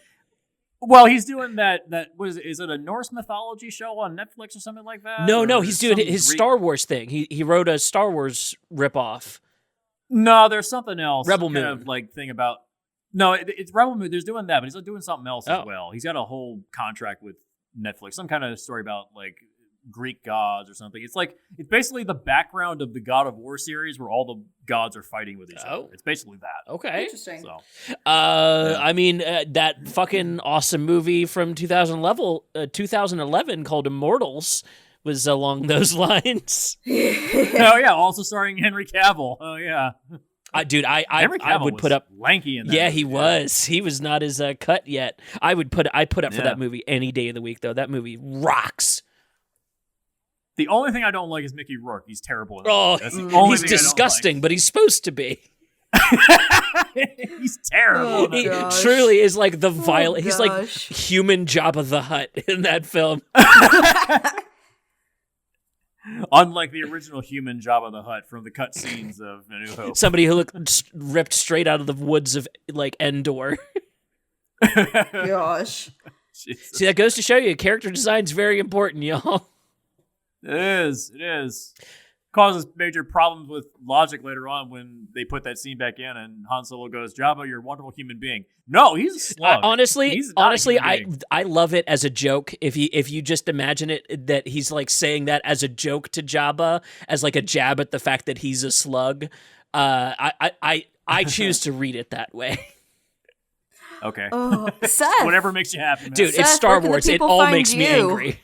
Well, he's doing that. Is it a Norse mythology show on Netflix or something like that? No, he's doing his Star Wars thing. He wrote a Star Wars ripoff. No, there's something else. Rebel Moon. Kind of thing about. No, it's Rebel Moon. There's doing that, but he's doing something else as well. He's got a whole contract with Netflix. Some kind of story about Greek gods or something. It's basically the background of the God of War series where all the gods are fighting with each other. It's basically that. Okay. Interesting. So, I mean, that fucking awesome movie from 2011 called Immortals was along those lines. Oh yeah, also starring Henry Cavill. Oh yeah. Dude, I would put up lanky in that. Yeah, he was. He was not as cut yet. I put up for that movie any day of the week though. That movie rocks. The only thing I don't like is Mickey Rourke. He's terrible. He's disgusting, but he's supposed to be. He's terrible. He truly is like the violent. He's like human Jabba the Hutt in that film. Unlike the original human Jabba the Hutt from the cutscenes of A New Hope. Somebody who looked ripped straight out of the woods of Endor. Gosh. Jesus. See, that goes to show you character design's very important, y'all. It is. Causes major problems with logic later on when they put that scene back in and Han Solo goes, Jabba, you're a wonderful human being. No, he's a slug. Honestly, I love it as a joke. If you just imagine it, that he's saying that as a joke to Jabba, as a jab at the fact that he's a slug. I choose to read it that way. Okay. Seth. Whatever makes you happy, man. Dude, Seth, it's Star where can the Wars. It people all find makes me you? angry.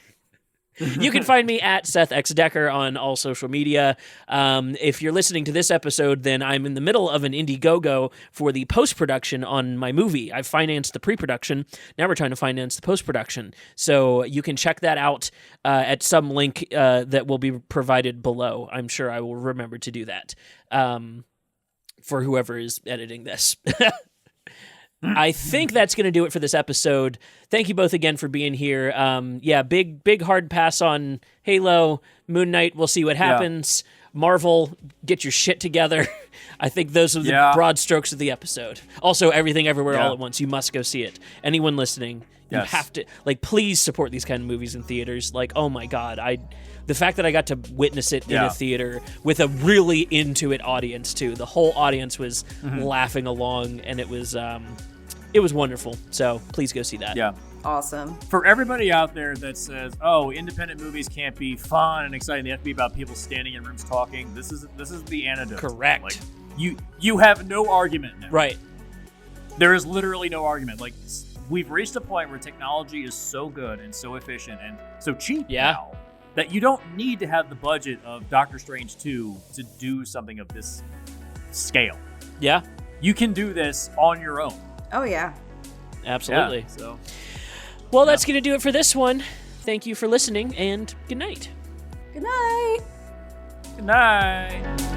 You can find me at Seth X Decker on all social media. If you're listening to this episode, then I'm in the middle of an Indiegogo for the post-production on my movie. I've financed the pre-production. Now we're trying to finance the post-production. So you can check that out at some link that will be provided below. I'm sure I will remember to do that for whoever is editing this. I think that's going to do it for this episode. Thank you both again for being here. Big hard pass on Halo, Moon Knight. We'll see what happens. Yeah. Marvel, get your shit together. I think those are the broad strokes of the episode. Also, Everything Everywhere All at Once. You must go see it. Anyone listening, you have to please support these kind of movies in theaters. Oh my God, the fact that I got to witness it in a theater with a really into it audience too. The whole audience was laughing along, and it was wonderful. So please go see that. Yeah. Awesome. For everybody out there that says, "Oh, independent movies can't be fun and exciting; they have to be about people standing in rooms talking," this is the antidote. Correct. You have no argument now. Right. There is literally no argument. We've reached a point where technology is so good and so efficient and so cheap now that you don't need to have the budget of Doctor Strange 2 to do something of this scale. Yeah. You can do this on your own. Oh, yeah. Absolutely. Yeah, so, well, that's going to do it for this one. Thank you for listening, and good night. Good night. Good night.